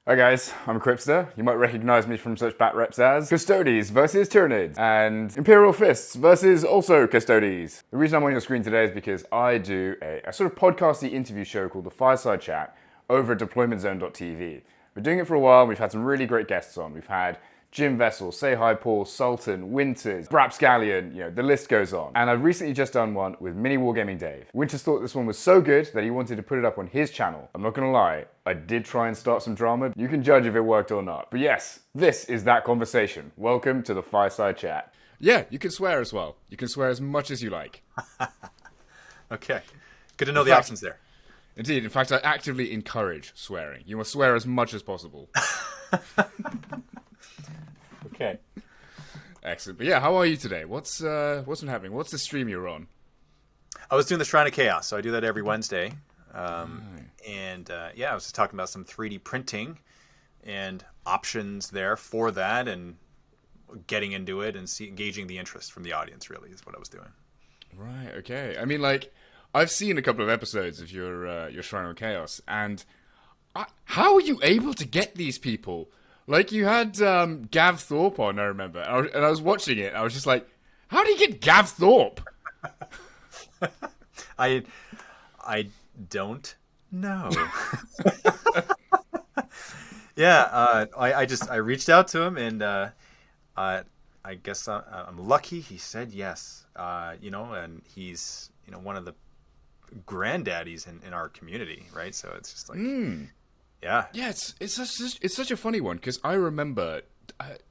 Hi guys, I'm Quipster. You might recognize me from such bat reps as Custodes versus Tyranids and Imperial Fists versus also Custodes. The reason I'm on your screen today is because I do a sort of podcasty interview show called the Fireside Chat over at DeploymentZone.tv. We're doing it for a while. We've had some really great guests on. We've had Jim Vessel, Say Hi Paul, Sultan, Winters, Brapscallion, the list goes on. And I've recently just done one with Miniwargaming Dave. Winters thought this one was so good that he wanted to put it up on his channel. I'm not gonna lie, I did try and start some drama. You can judge if it worked or not. But yes, this is that conversation. Welcome to the Fireside Chat. Yeah, you can swear as well. You can swear as much as you like. Okay. Good to know the options there. Indeed. In fact, I actively encourage swearing. You must swear as much as possible. Okay. Excellent. But yeah, how are you today? What's been happening? What's the stream you're on? I was doing the Shrine of Chaos, so I do that every Wednesday. I was just talking about some 3D printing and options there for that, and getting into it and gauging the interest from the audience. Really, is what I was doing. Right. Okay. I mean, like, I've seen a couple of episodes of your Shrine of Chaos, and how are you able to get these people? Like, you had Gav Thorpe on, I remember, and I was watching it. I was just like, how do you get Gav Thorpe? I don't know. Yeah, I reached out to him, and I guess I'm lucky. He said yes. And he's one of the granddaddies in our community, right? So it's just like. Yeah, it's such a funny one because I remember.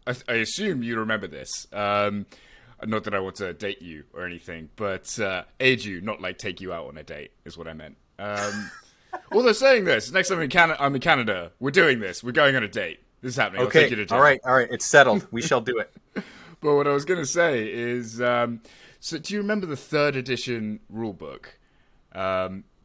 I assume you remember this. Not that I want to date you or anything, but age you, not like take you out on a date, is what I meant. Although saying this, next time I'm in Canada, we're doing this. We're going on a date. This is happening. Okay. I'll take you to dinner. All right. It's settled. We shall do it. But what I was going to say is, so do you remember the 3rd edition rulebook?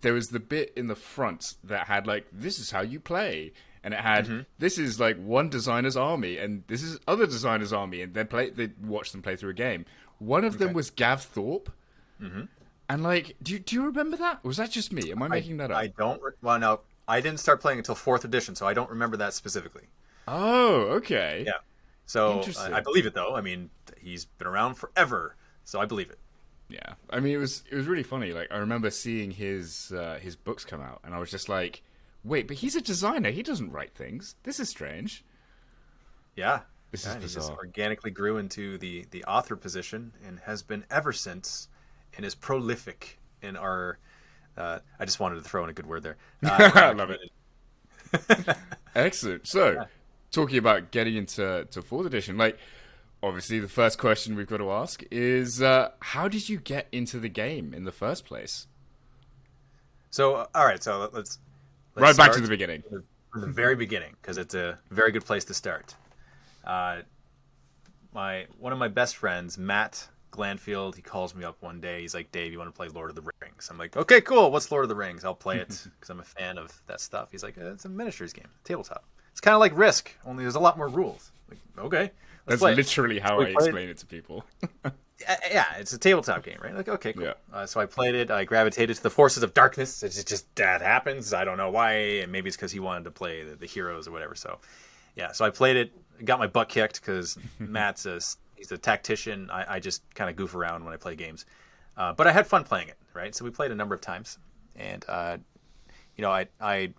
There was the bit in the front that had, like, this is how you play. And it had, this is, like, one designer's army, and this is other designer's army, and they watch them play through a game. One of them was Gav Thorpe. Mm-hmm. And, like, do you remember that? Or was that just me? Am I making that up? I don't. Well, no, I didn't start playing until 4th edition, so I don't remember that specifically. Oh, okay. Yeah. So I believe it, though. I mean, he's been around forever, so I believe it. Yeah, I mean, it was really funny. Like, I remember seeing his books come out, and I was just like, wait, but he's a designer. He doesn't write things. This is strange. Yeah. This is bizarre. He just organically grew into the author position and has been ever since, and is prolific in our... I just wanted to throw in a good word there. I love it. Excellent. So, talking about getting into 4th edition, like... Obviously, the first question we've got to ask is, how did you get into the game in the first place? So, all right, so let's right back to the beginning. From the very beginning, because it's a very good place to start. One of my best friends, Matt Glanfield, he calls me up one day. He's like, Dave, you want to play Lord of the Rings? I'm like, okay, cool. What's Lord of the Rings? I'll play it because I'm a fan of that stuff. He's like, it's a miniatures game, tabletop. It's kind of like Risk, only there's a lot more rules. Like, okay. That's literally how I explain it to people. Yeah, it's a tabletop game, right? Like, okay, cool. Yeah. So I played it. I gravitated to the Forces of Darkness. It's just that happens. I don't know why. And maybe it's because he wanted to play the heroes or whatever. So, yeah. So I played it. Got my butt kicked because Matt's he's a tactician. I just kind of goof around when I play games. But I had fun playing it, right? So we played a number of times. And, I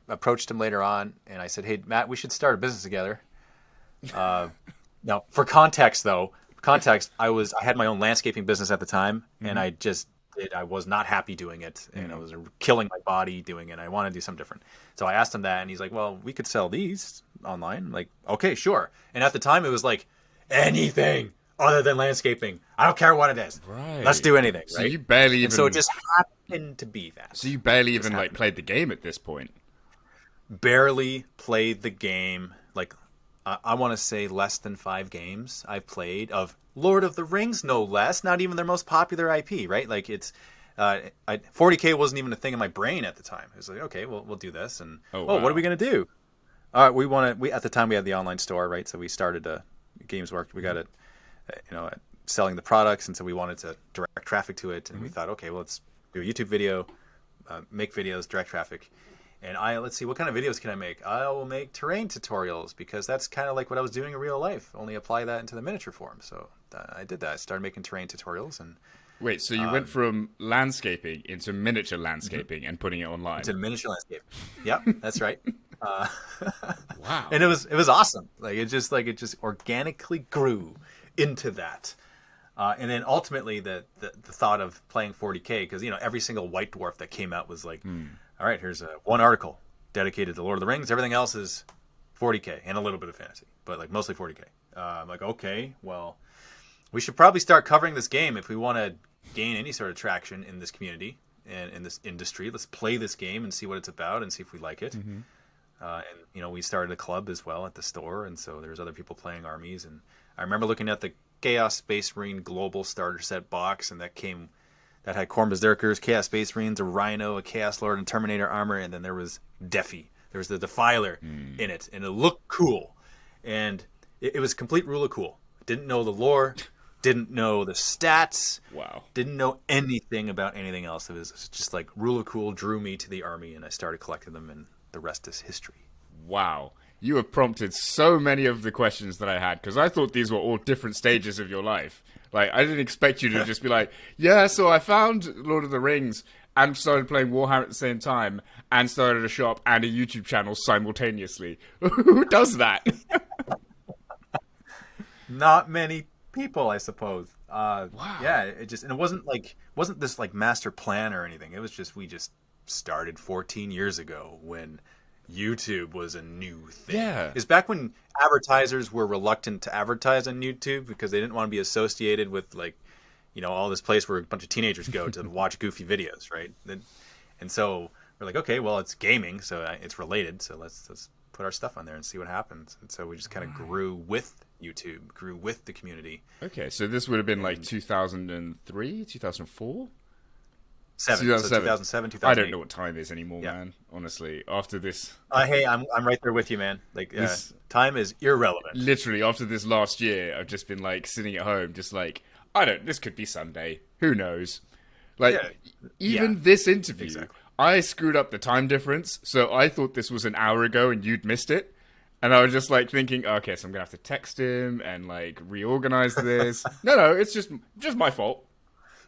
approached him later on, and I said, hey, Matt, we should start a business together. Now, for context, though, I had my own landscaping business at the time, and I was not happy doing it, and I was killing my body doing it. I wanted to do something different. So I asked him that, and he's like, well, we could sell these online. I'm like, okay, sure. And at the time, it was like, anything other than landscaping. I don't care what it is. Right. Let's do anything, so right? You barely even... And so it just happened to be that. So you barely even, played the game at this point? Barely played the game, like... I want to say less than 5 games I've played of Lord of the Rings, no less. Not even their most popular IP, right? Like, it's 40K wasn't even a thing in my brain at the time. It was like, okay, we'll do this, and what are we gonna do? We at the time we had the online store, right? So we started Games Worked. We got it, selling the products, and so we wanted to direct traffic to it, and we thought, okay, well, let's do a YouTube video, make videos, direct traffic. And let's see, what kind of videos can I make? I will make terrain tutorials, because that's kind of like what I was doing in real life, only apply that into the miniature form. So I did that. I started making terrain tutorials. And Wait, so you went from landscaping into miniature landscaping and putting it online? Into miniature landscape. Yep, that's right. Wow. And it was awesome. It just organically grew into that. And then ultimately the thought of playing 40K, because every single White Dwarf that came out was like, all right, here's one article dedicated to Lord of the Rings. Everything else is 40K and a little bit of fantasy, but mostly 40K. I'm like, okay, well, we should probably start covering this game if we want to gain any sort of traction in this community and in this industry. Let's play this game and see what it's about and see if we like it. And we started a club as well at the store, and so there's other people playing armies. And I remember looking at the Chaos Space Marine Global Starter Set box, and that had Khorne Berserkers, Chaos Space Marines, a Rhino, a Chaos Lord, and Terminator armor, and then there was Defi. There was the Defiler in it, and it looked cool. And it was complete rule of cool. Didn't know the lore, didn't know the stats. Wow. Didn't know anything about anything else. It was just like rule of cool drew me to the army, and I started collecting them, and the rest is history. Wow. You have prompted so many of the questions that I had, because I thought these were all different stages of your life. I didn't expect you to just be like, yeah, so I found Lord of the Rings and started playing Warhammer at the same time and started a shop and a YouTube channel simultaneously. Who does that? Not many people, I suppose. Wow. Yeah, it wasn't this master plan or anything. It was just, we just started 14 years ago when YouTube was a new thing. Yeah. It's back when advertisers were reluctant to advertise on YouTube because they didn't want to be associated with all this place where a bunch of teenagers go to watch goofy videos, right? And so we're like, okay, well, it's gaming, so it's related, so let's put our stuff on there and see what happens. And so we just kind of grew with YouTube, grew with the community. Okay, so this would have been 2003, 2004? 2007, 2008. I don't know what time is anymore, man. Honestly, after this, hey, I'm right there with you, man. Time is irrelevant. Literally, after this last year, I've just been sitting at home, just this could be Sunday. Who knows? This interview, exactly. I screwed up the time difference, so I thought this was an hour ago and you'd missed it. And I was just thinking, okay, so I'm gonna have to text him and reorganize this. No, it's just my fault,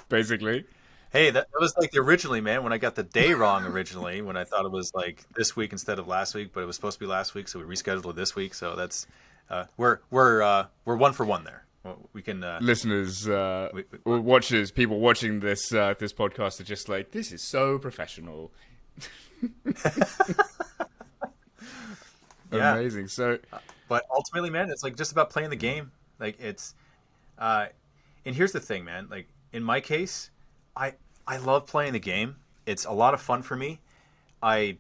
basically. Hey, that was originally, man, when I got the day wrong originally, when I thought it was this week instead of last week, but it was supposed to be last week, so we rescheduled it this week. So that's we're 1 for 1 there. We can listeners, watchers, people watching this this podcast are just this is so professional. Yeah. Amazing. So, but ultimately, man, it's just about playing the game. It's, and here's the thing, man. In my case, I love playing the game. It's a lot of fun for me. I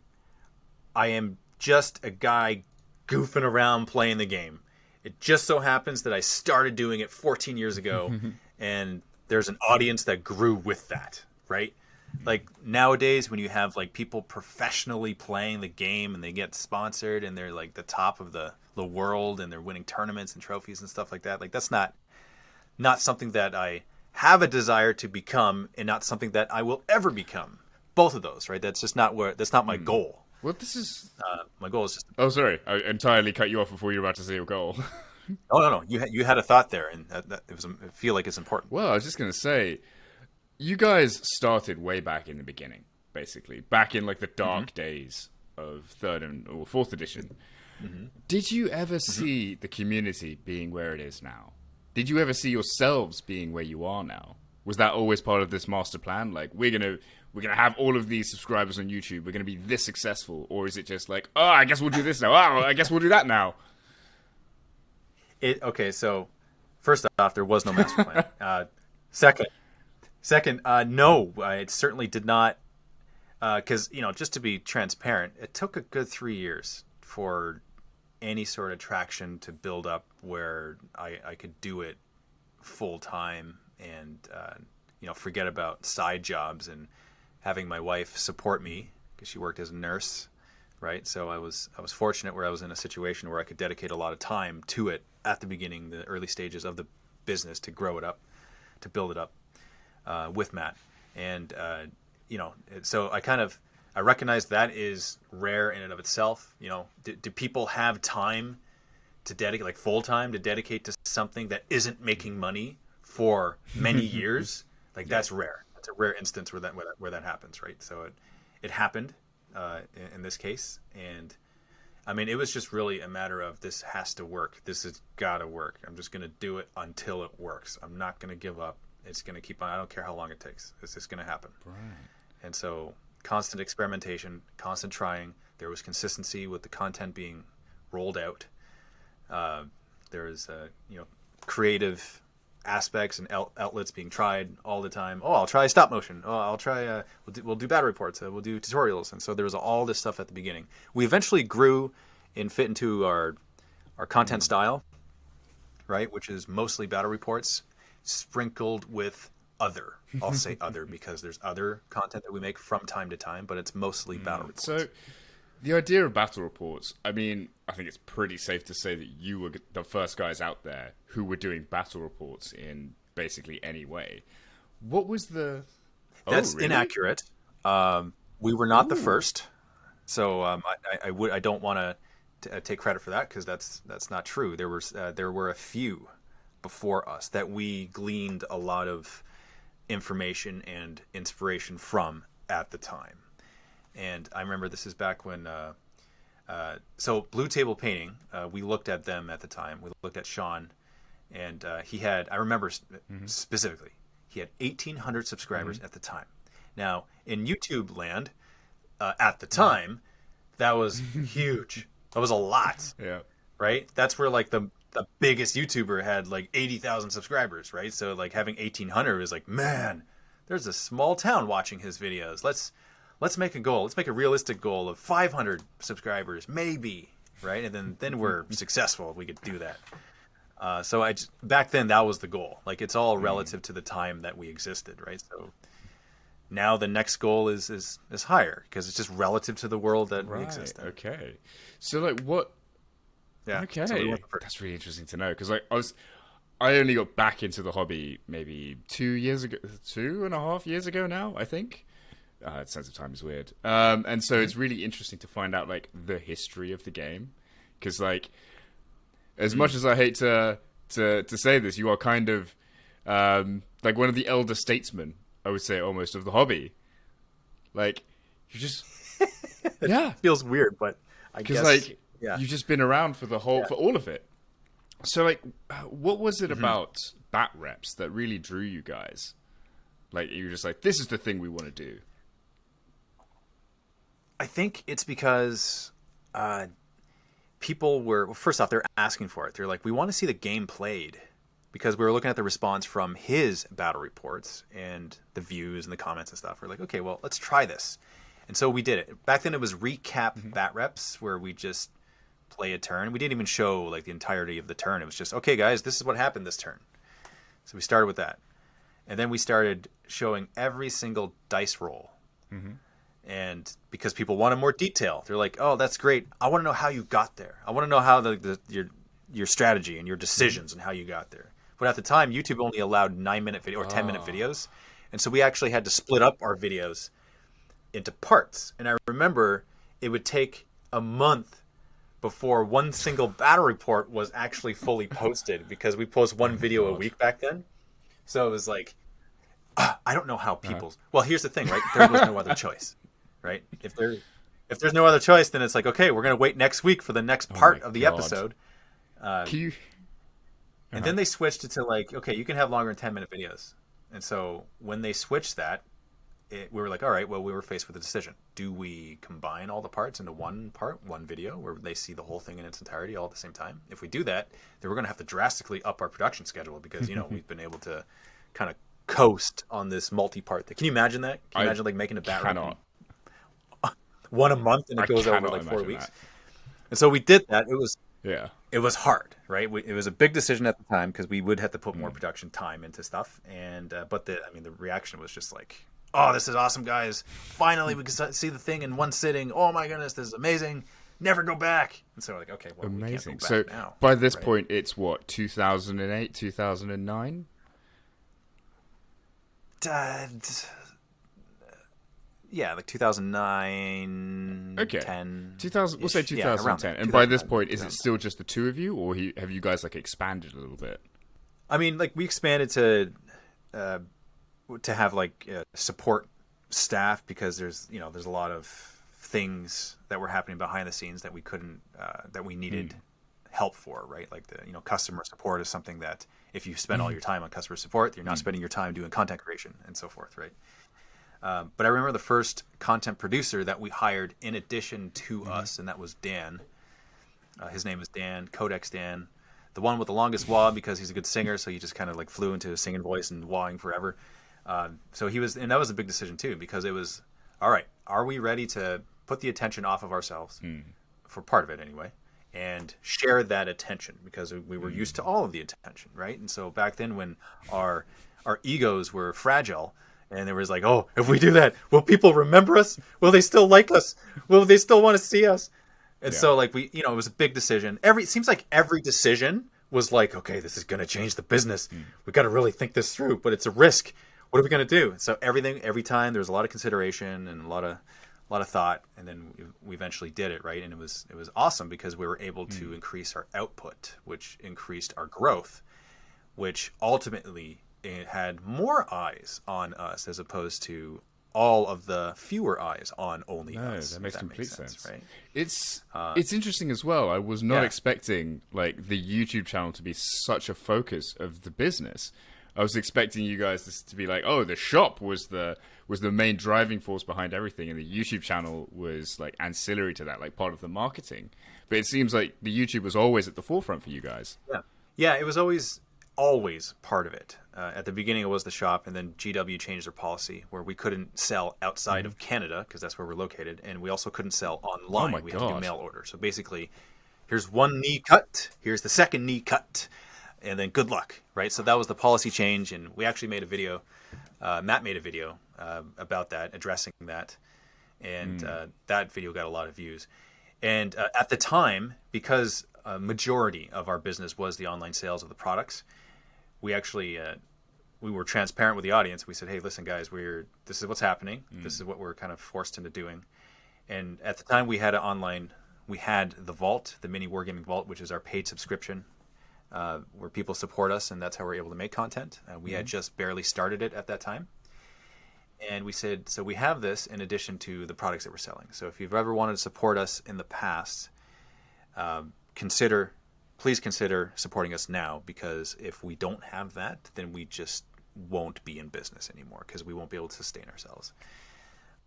am just a guy goofing around playing the game. It just so happens that I started doing it 14 years ago, and there's an audience that grew with that, right? Nowadays, when you have people professionally playing the game and they get sponsored and they're the top of the world and they're winning tournaments and trophies and stuff like that, that's not something that I have a desire to become, and not something that I will ever become. Both of those, right? That's not my goal. Well, this is my goal is just. Oh, sorry, I entirely cut you off before you were about to say your goal. Oh no, you had a thought there, and that I feel like it's important. Well, I was just gonna say, you guys started way back in the beginning, basically back in the dark days of 3rd or 4th edition. Mm-hmm. Did you ever see the community being where it is now? Did you ever see yourselves being where you are now? Was that always part of this master plan? We're gonna have all of these subscribers on YouTube. We're gonna be this successful, or is it just oh, I guess we'll do this now. Oh, I guess we'll do that now. Okay, so first off, there was no master plan. Second, no, it certainly did not. Because just to be transparent, it took a good 3 years for any sort of traction to build up where I could do it full time and forget about side jobs and having my wife support me because she worked as a nurse, right? So I was fortunate where I was in a situation where I could dedicate a lot of time to it at the beginning, the early stages of the business, to grow it up, to build it up with Matt. And so I kind of I recognize that is rare in and of itself. Do people have time to dedicate, like full time, to dedicate to something that isn't making money for many years? Like that's rare. It's a rare instance where that happens, right? So it happened in this case, and I mean, it was just really a matter of this has to work. This has got to work. I'm just going to do it until it works. I'm not going to give up. It's going to keep on. I don't care how long it takes. It's just going to happen. Right. And so constant experimentation, constant trying. There was consistency with the content being rolled out. There was, creative aspects and outlets being tried all the time. Oh, I'll try stop motion. Oh, I'll try. We'll do battle reports. We'll do tutorials. And so there was all this stuff at the beginning. We eventually grew and fit into our content style, right? Which is mostly battle reports, sprinkled with other. I'll say other because there's other content that we make from time to time, but it's mostly battle reports. So the idea of battle reports, I mean, I think it's pretty safe to say that you were the first guys out there who were doing battle reports in basically any way. What was the... That's really inaccurate. We were not the first. So I don't want to take credit for that because that's not true. There were a few before us that we gleaned a lot of information and inspiration from at the time. And I remember this is back when, so Blue Table Painting, we looked at them at the time. We looked at Sean, and he had, I remember specifically, he had 1,800 subscribers at the time. Now, in YouTube land, at the time, that was huge. That was a lot. Yeah. Right? That's where like the biggest YouTuber had like 80,000 subscribers, right? So like having 1,800 is like, man, there's a small town watching his videos. Let's make a goal. Let's make a realistic goal of 500 subscribers, maybe, right? And then we're successful if we could do that. So back then that was the goal. Like it's all relative to the time that we existed, right? So now the next goal is higher because it's just relative to the world that we exist in. Okay. So like what? Yeah. Okay. So that's really interesting to know because like I only got back into the hobby maybe 2.5 years ago now, I think. Sense of time is weird. And so it's really interesting to find out like the history of the game. Because like, as much as I hate to say this, you are kind of like one of the elder statesmen, I would say almost, of the hobby. Like, you just... yeah. Feels weird, but I guess... Because like, you've just been around for for all of it. So like, what was it about bat reps that really drew you guys? Like, you were just like, this is the thing we want to do. I think it's because people were, well, first off, they're asking for it. They're like, we want to see the game played, because we were looking at the response from his battle reports and the views and the comments and stuff. We're like, okay, well, let's try this. And so we did it. Back then it was recap bat reps where we just play a turn. We didn't even show like the entirety of the turn. It was just, okay, guys, this is what happened this turn. So we started with that. And then we started showing every single dice roll. And because people wanted more detail, they're like, oh, that's great. I want to know how you got there. I want to know how your strategy and your decisions and how you got there. But at the time, YouTube only allowed 9-minute video or 10-minute videos. And so we actually had to split up our videos into parts. And I remember it would take a month before one single battle report was actually fully posted, because we post one video a week back then. So it was like, I don't know how people... Well, here's the thing, right? There was no other choice, right? If there's no other choice, then it's like, okay, we're going to wait next week for the next part of the episode. And then they switched it to like, okay, you can have longer than 10-minute videos. And so when they switched that, we were like, all right, well, we were faced with a decision. Do we combine all the parts into one video, where they see the whole thing in its entirety all at the same time? If we do that, then we're going to have to drastically up our production schedule, because, we've been able to kind of coast on this multi-part thing. Can you imagine that? Can you imagine like making a bat rep one a month and it goes over like 4 weeks? That. And so we did that. It was hard, right? It was a big decision at the time, because we would have to put more production time into stuff. And but the reaction was just like, oh, this is awesome, guys! Finally, we can see the thing in one sitting. Oh my goodness, this is amazing! Never go back. And so we're like, okay, well, amazing. We can't go back now. By this point, it's what, 2008, 2009. yeah, like 2009, Okay. 10. 2000. We'll say Yeah, around 2010. there, And by this 2009, point, is it still just the two of you, or have you guys like expanded a little bit? I mean, like we expanded to have like support staff because there's a lot of things that were happening behind the scenes that we couldn't that we needed help for, right? Like the customer support is something that if you spend all your time on customer support, you're not spending your time doing content creation and so forth, right? But I remember the first content producer that we hired in addition to us, and that was Dan. His name is Dan, Codex Dan, the one with the longest wah because he's a good singer, so he just kind of like flew into a singing voice and wahing forever. So he was, and that was a big decision too, because it was, all right, are we ready to put the attention off of ourselves, for part of it anyway, and share that attention, because we were used to all of the attention, right? And so back then when our egos were fragile, and there was like, oh, if we do that, will people remember us? Will they still like us? Will they still want to see us? And so like it was a big decision. It seems like every decision was like, okay, this is going to change the business. We got to really think this through, but it's a risk. What are we going to do? So every time there was a lot of consideration and a lot of thought, and then we eventually did it, right? And it was awesome because we were able to increase our output, which increased our growth, which ultimately it had more eyes on us as opposed to all of the fewer eyes on only us. That makes complete sense, right? It's interesting as well. I was not expecting like the YouTube channel to be such a focus of the business. I was expecting you guys to be like, oh, the shop was the main driving force behind everything, and the YouTube channel was like ancillary to that, like part of the marketing. But it seems like the YouTube was always at the forefront for you guys. Yeah, it was always part of it. At the beginning, it was the shop, and then GW changed their policy where we couldn't sell outside of Canada because that's where we're located, and we also couldn't sell online. We had to do mail order. So basically, here's one knee cut, here's the second knee cut, and then good luck, right? So that was the policy change, and we actually made a video. Matt made a video about that, addressing that, and that video got a lot of views. And at the time, because a majority of our business was the online sales of the products, we actually we were transparent with the audience. We said, hey, listen, guys, this is what's happening. This is what we're kind of forced into doing. And at the time, we had the Vault, the Miniwargaming Vault, which is our paid subscription, where people support us, and that's how we're able to make content. We had just barely started it at that time. And we said, so we have this in addition to the products that we're selling. So if you've ever wanted to support us in the past, please consider supporting us now, because if we don't have that, then we just won't be in business anymore because we won't be able to sustain ourselves.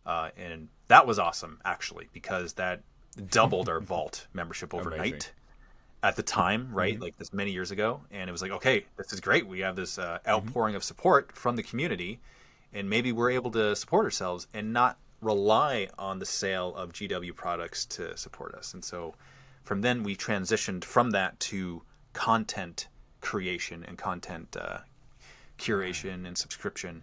And that was awesome, actually, because that doubled our Vault membership overnight. Amazing. At the time, right? Like this many years ago. And it was like, okay, this is great. We have this outpouring of support from the community, and maybe we're able to support ourselves and not rely on the sale of GW products to support us. And so from then we transitioned from that to content creation and content curation and subscription.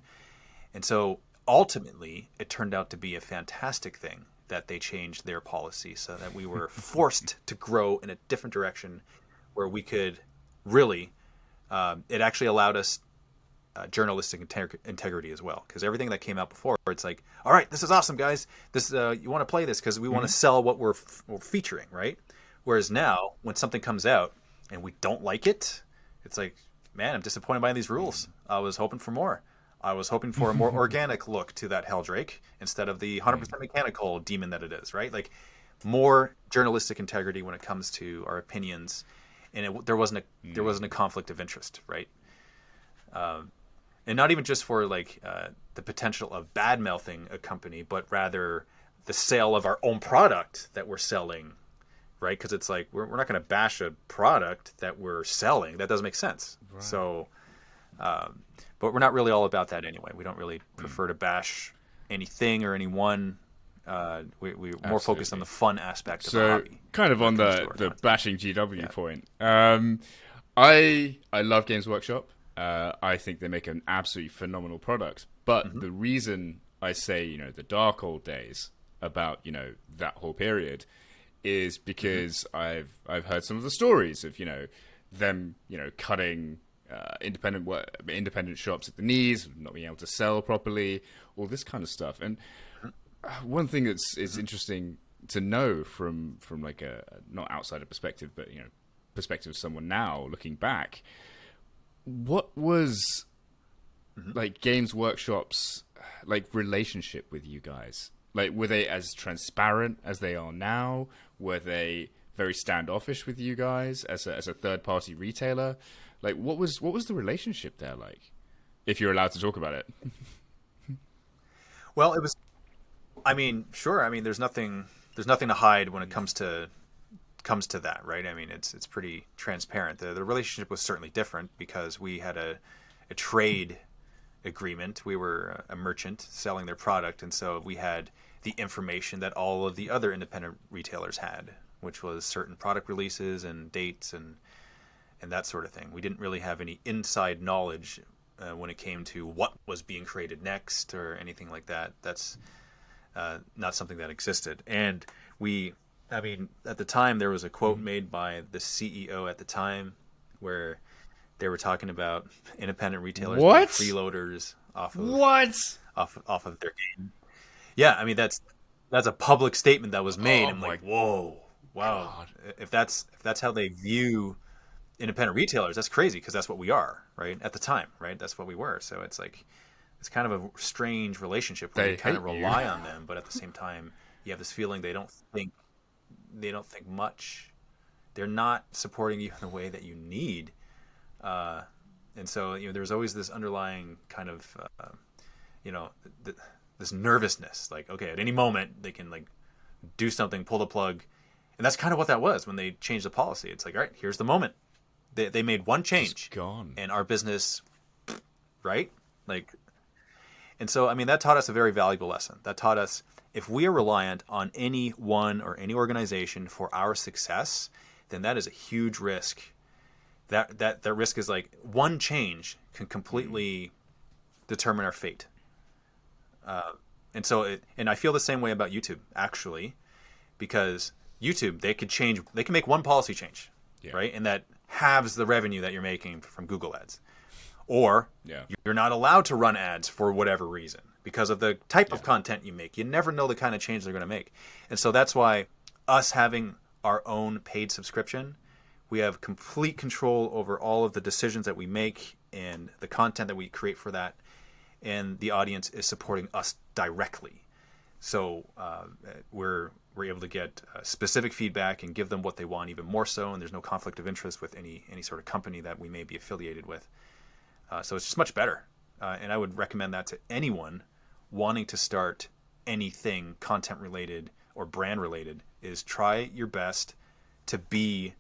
And so ultimately it turned out to be a fantastic thing that they changed their policy so that we were forced to grow in a different direction where we could really, it actually allowed us journalistic integrity as well, because everything that came out before, it's like, all right, this is awesome, guys. This you want to play this because we want to sell what we're featuring, right? Whereas now, when something comes out and we don't like it, it's like, man, I'm disappointed by these rules. I was hoping for more. I was hoping for a more organic look to that Helldrake instead of the 100% mechanical demon that it is, right? Like more journalistic integrity when it comes to our opinions, and there wasn't a conflict of interest, right? And not even just for like the potential of bad mouthing a company, but rather the sale of our own product that we're selling, right? Because it's like we're not going to bash a product that we're selling. That doesn't make sense. Right. So, but we're not really all about that anyway. We don't really prefer to bash anything or anyone. We're more focused on the fun aspect of the hobby. So, kind of on the bashing GW point. I love Games Workshop. I think they make an absolutely phenomenal product. But the reason I say, the dark old days about, that whole period is because I've heard some of the stories of, them, cutting independent shops at the knees, not being able to sell properly, all this kind of stuff. And one thing that's is interesting to know from like a not outsider perspective, but perspective of someone now looking back, what was like Games Workshop's like relationship with you guys? Like, were they as transparent as they are now? Were they very standoffish with you guys as a third party retailer? Like, what was the relationship there like? If you're allowed to talk about it. Well, it was. I mean, sure. I mean, there's nothing to hide when it comes to that, right? I mean, it's pretty transparent. The relationship was certainly different because we had a trade agreement. We were a merchant selling their product, and so we had the information that all of the other independent retailers had, which was certain product releases and dates and that sort of thing. We didn't really have any inside knowledge when it came to what was being created next or anything like that. That's not something that existed. And I mean, at the time, there was a quote made by the CEO at the time where they were talking about independent retailers being freeloaders off of their game. Yeah, I mean, that's a public statement that was made. I'm like, whoa, wow. God. If that's how they view independent retailers, that's crazy because that's what we are, right? At the time, right? That's what we were. So it's like, it's kind of a strange relationship where you kind of rely on them, but at the same time, you have this feeling they don't think much. They're not supporting you in the way that you need. And so, there's always this underlying kind of, this nervousness, like, okay, at any moment they can like do something, pull the plug. And that's kind of what that was when they changed the policy. It's like, all right, here's the moment. They made one change and our business, right? Like, and so, I mean, that taught us a very valuable lesson. That taught us if we are reliant on any one or any organization for our success, then that is a huge risk. That risk is like one change can completely determine our fate. And so, and I feel the same way about YouTube, actually, because YouTube, they can make one policy change, right? And that halves the revenue that you're making from Google ads. Or you're not allowed to run ads for whatever reason because of the type of content you make. You never know the kind of change they're going to make. And so that's why us having our own paid subscription, we have complete control over all of the decisions that we make and the content that we create for that. And the audience is supporting us directly. So we're able to get specific feedback and give them what they want even more so. And there's no conflict of interest with any sort of company that we may be affiliated with. So it's just much better. And I would recommend that to anyone wanting to start anything content related or brand related, is try your best to be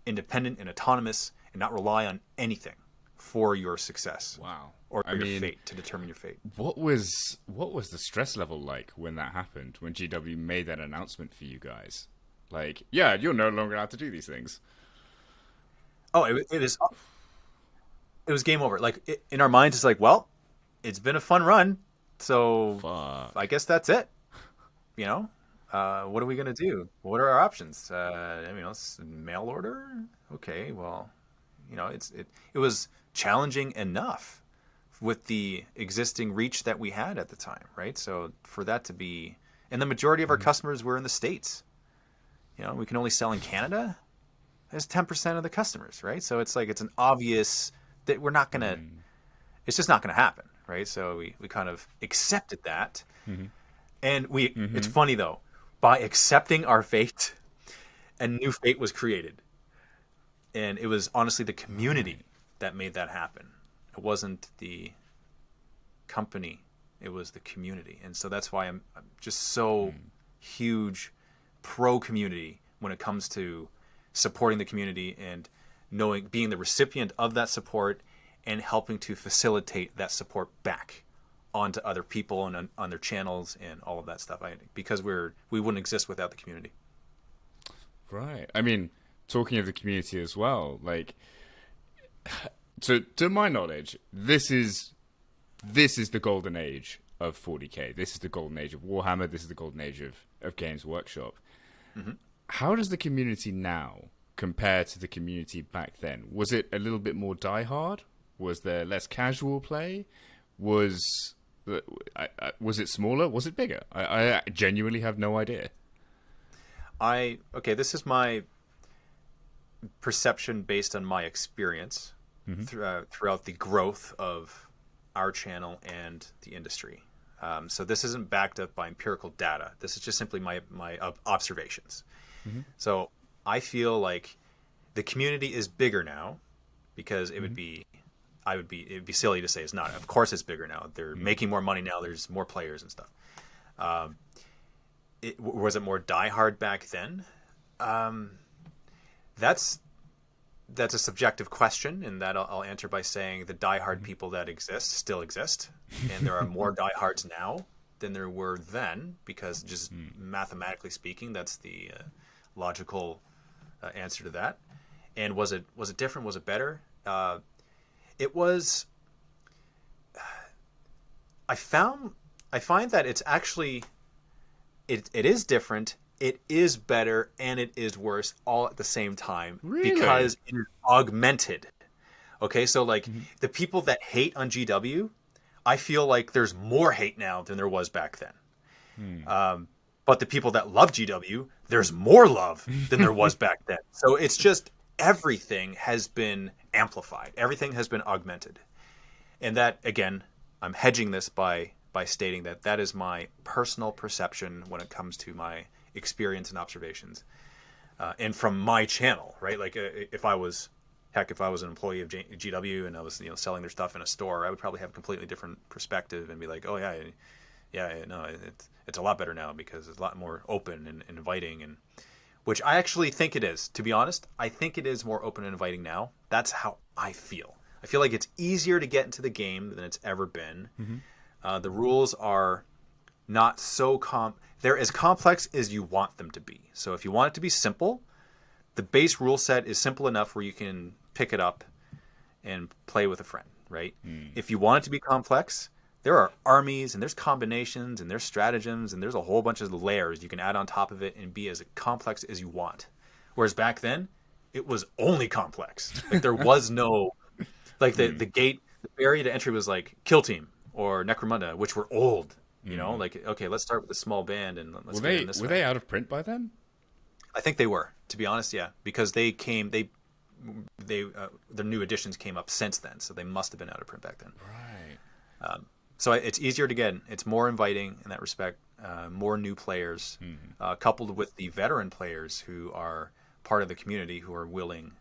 independent and autonomous and not rely on anything for your success. Wow. Or your fate, to determine your fate. What was the stress level like when that happened, when GW made that announcement for you guys? Like, yeah, you're no longer allowed to do these things. Oh, it was game over. Like, in our minds, it's like, well, it's been a fun run, so I guess that's it. What are we gonna do? What are our options? It's mail order. Okay, well, it was challenging enough with the existing reach that we had at the time, right? So for that to be, and the majority of our customers were in the States. We can only sell in Canada. There's 10% of the customers, right? So it's like, it's an obvious that we're not gonna, it's just not gonna happen, right? So we kind of accepted that. And it's funny though, by accepting our fate, a new fate was created. And it was honestly the community that made that happen. It wasn't the company, it was the community. And so that's why I'm just so huge pro community when it comes to supporting the community and being the recipient of that support and helping to facilitate that support back onto other people and on their channels and all of that stuff. Because we wouldn't exist without the community. Right. I mean, talking of the community as well, like, to my knowledge, this is the golden age of 40K. This is the golden age of Warhammer. This is the golden age of Games Workshop. How does the community now compare to the community back then? Was it a little bit more diehard? Was there less casual play? Was Was it smaller? Was it bigger? I genuinely have no idea. Okay, this is my perception based on my experience throughout the growth of our channel and the industry. So this isn't backed up by empirical data. This is just simply my observations. So I feel like the community is bigger now, because it'd be silly to say it's not. Of course it's bigger now. They're making more money now. There's more players and stuff. Was it more diehard back then? That's a subjective question, and that I'll answer by saying the diehard people that exist still exist, and there are more diehards now than there were then, because just mathematically speaking, that's the logical answer to that. And was it different? Was it better? It was. I find that it's actually it is different. It is better and it is worse all at the same time. Really? Because it is augmented. Okay, so like the people that hate on GW, I feel like there's more hate now than there was back then. But the people that love GW, there's more love than there was back then. So it's just everything has been amplified. Everything has been augmented. And that, again, I'm hedging this by stating that is my personal perception when it comes to my experience and observations, and from my channel, right? Like if I was an employee of GW and I was selling their stuff in a store, I would probably have a completely different perspective and be like, oh yeah, no, it's a lot better now because it's a lot more open and inviting, and which I actually think it is. To be honest, I think it is more open and inviting now. That's how I feel. I feel like it's easier to get into the game than it's ever been. The rules are not so they're as complex as you want them to be. So if you want it to be simple, the base rule set is simple enough where you can pick it up and play with a friend, right? If you want it to be complex, there are armies and there's combinations and there's stratagems and there's a whole bunch of layers you can add on top of it and be as complex as you want. Whereas back then, it was only complex. Like there was no, like the gate, the barrier to entry was like Kill Team or Necromunda, which were old. You know, like, okay, let's start with a small band and let's get in this. Were they out of print by then? I think they were, to be honest, yeah, because their new editions came up since then, so they must have been out of print back then. Right. So it's easier to get in. It's more inviting in that respect. More new players, coupled with the veteran players who are part of the community, who are willing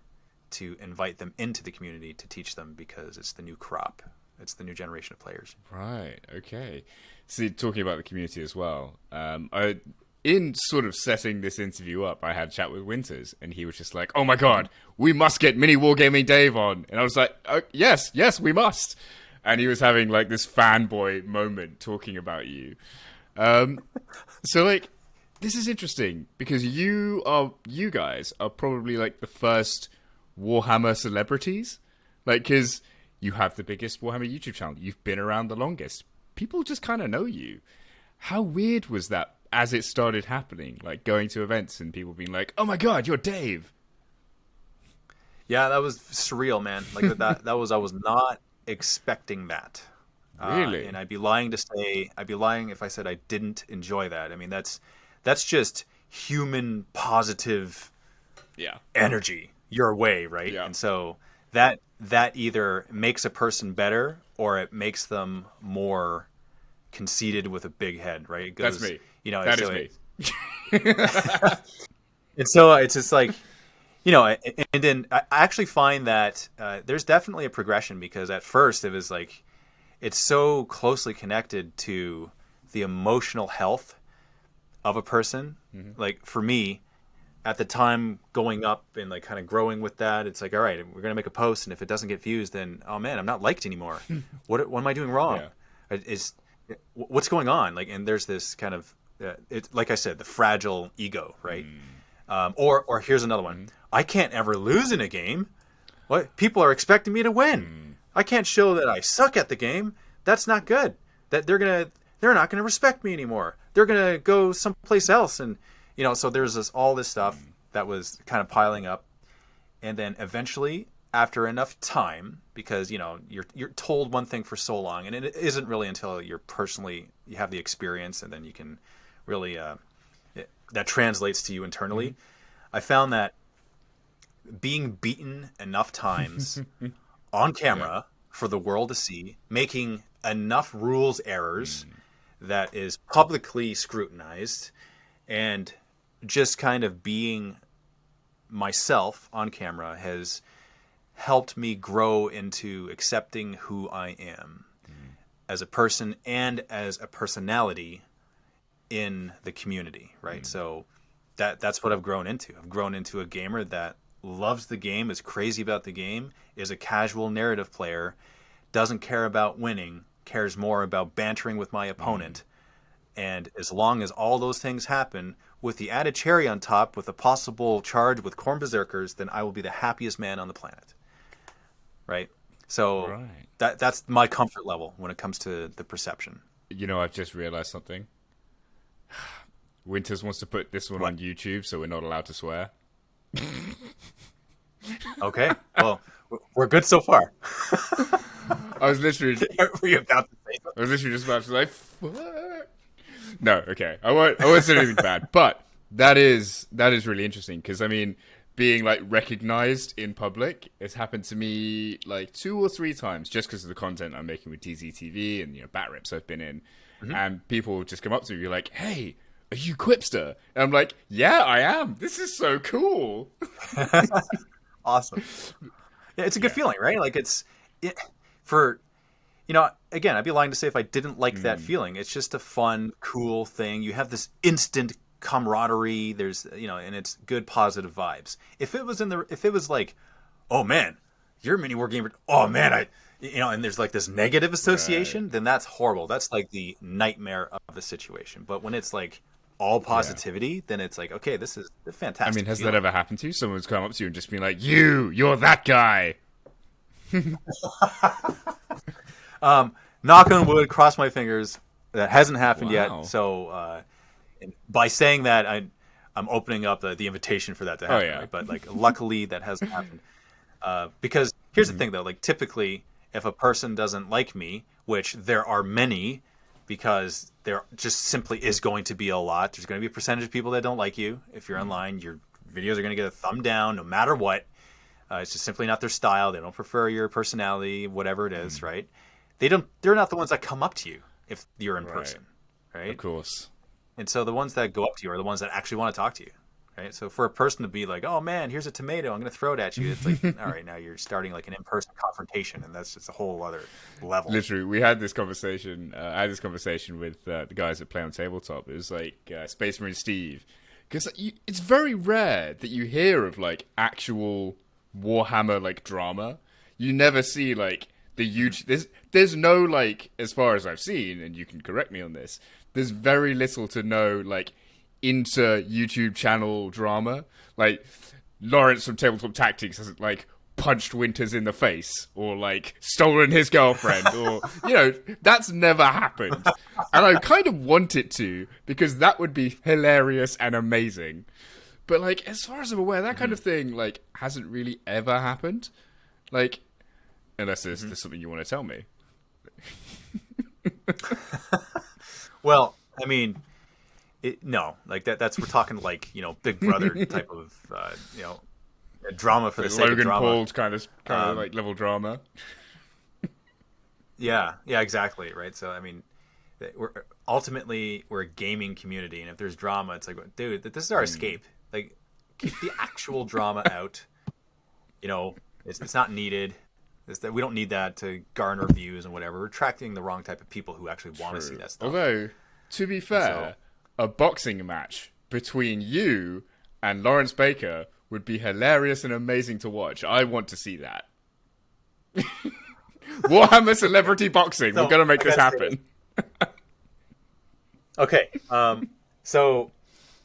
to invite them into the community to teach them, because it's the new crop. It's the new generation of players. Right. Okay. See, talking about the community as well, in sort of setting this interview up, I had a chat with Winters, and he was just like, "Oh my god, we must get Miniwargaming Dave on," and I was like, "Yes, we must." And he was having like this fanboy moment talking about you. So like, this is interesting because you guys are probably like the first Warhammer celebrities, like because you have the biggest Warhammer YouTube channel, you've been around the longest. People just kind of know you. How weird was that as it started happening? Like going to events and people being like, "Oh my god, you're Dave." Yeah, that was surreal, man. Like I was not expecting that. Really? And I'd be lying if I said I didn't enjoy that. I mean, that's just human positive energy your way, right? Yeah. And so that either makes a person better or it makes them more conceited with a big head, right? That's me. That is me. And so it's just like, and then I actually find that there's definitely a progression, because at first it was like, it's so closely connected to the emotional health of a person. Like for me, at the time going up and like kind of growing with that, it's like, all right, we're going to make a post, and if it doesn't get views, then, oh man, I'm not liked anymore. What am I doing wrong? What's going on? Like, and there's this kind of, it's like I said, the fragile ego, right? Or here's another one. I can't ever lose in a game. What? People are expecting me to win. I can't show that I suck at the game. That's not good. That they're not gonna respect me anymore. They're gonna go someplace else, and so there's all this stuff that was kind of piling up, and then eventually after enough time, because you're told one thing for so long, and it isn't really until you have the experience, and then you can really that translates to you internally. I found that being beaten enough times on camera for the world to see, making enough rules errors that is publicly scrutinized, and just kind of being myself on camera has helped me grow into accepting who I am as a person and as a personality in the community, right? So that's what I've grown into. I've grown into a gamer that loves the game, is crazy about the game, is a casual narrative player, doesn't care about winning, cares more about bantering with my opponent. And as long as all those things happen, with the added cherry on top, with a possible charge with Khorne Berserkers, then I will be the happiest man on the planet. Right? So that's my comfort level when it comes to the perception. I've just realized something. Winters wants to put this one on YouTube, so we're not allowed to swear. Okay. Well, we're good so far. I was literally... Were you about to say something? I was literally just about to say, fuck. No, okay. I won't say anything bad. But that is really interesting, because, being, recognized in public, it's happened to me, 2 or 3 times, just because of the content I'm making with TZTV and, bat rips I've been in. And people just come up to me and be like, hey, are you Quipster? And I'm like, yeah, I am. This is so cool. Awesome. Yeah, it's a good feeling, right? Again, I'd be lying to say if I didn't like that feeling. It's just a fun, cool thing. You have this instant camaraderie. There's, and it's good, positive vibes. If it was like, oh man, you're a mini war gamer. Oh man, and there's this negative association, then that's horrible. That's the nightmare of the situation. But when it's all positivity, then it's okay, this is fantastic. Has that ever happened to you? Someone's come up to you and just been like, you're that guy. Knock on wood, cross my fingers. That hasn't happened yet. So by saying that, I'm opening up the invitation for that to happen. Right? But luckily that hasn't happened. Because here's the thing though, typically if a person doesn't like me, which there are many, because there just simply is going to be a lot. There's going to be a percentage of people that don't like you. If you're online, your videos are going to get a thumb down no matter what. It's just simply not their style. They don't prefer your personality, whatever it is, right? They're not the ones that come up to you if you're in person, right? Of course. And so the ones that go up to you are the ones that actually want to talk to you, right? So for a person to be like, oh man, here's a tomato, I'm going to throw it at you. It's all right, now you're starting an in-person confrontation, and that's just a whole other level. Literally, we had this conversation. I had this conversation with the guys that play on tabletop. It was Space Marine Steve, because it's very rare that you hear of actual Warhammer drama. You never see the huge. There's no as far as I've seen, and you can correct me on this. There's very little to no inter YouTube channel drama. Lawrence from Tabletop Tactics hasn't punched Winters in the face or stolen his girlfriend or that's never happened. And I kind of want it to, because that would be hilarious and amazing. But as far as I'm aware, that kind of thing hasn't really ever happened. Unless there's something you want to tell me. Well, no, that's we're talking Big Brother type of drama for the sake Logan of drama. Paul's kind of level drama. Yeah, exactly, right. So we're a gaming community, and if there's drama, it's dude, this is our escape. Keep the actual drama out. It's not needed. We don't need that to garner views and whatever. We're attracting the wrong type of people who actually want to see that stuff. Although, to be fair, a boxing match between you and Lawrence Baker would be hilarious and amazing to watch. I want to see that. Warhammer celebrity boxing. We're going to make this happen. Okay. So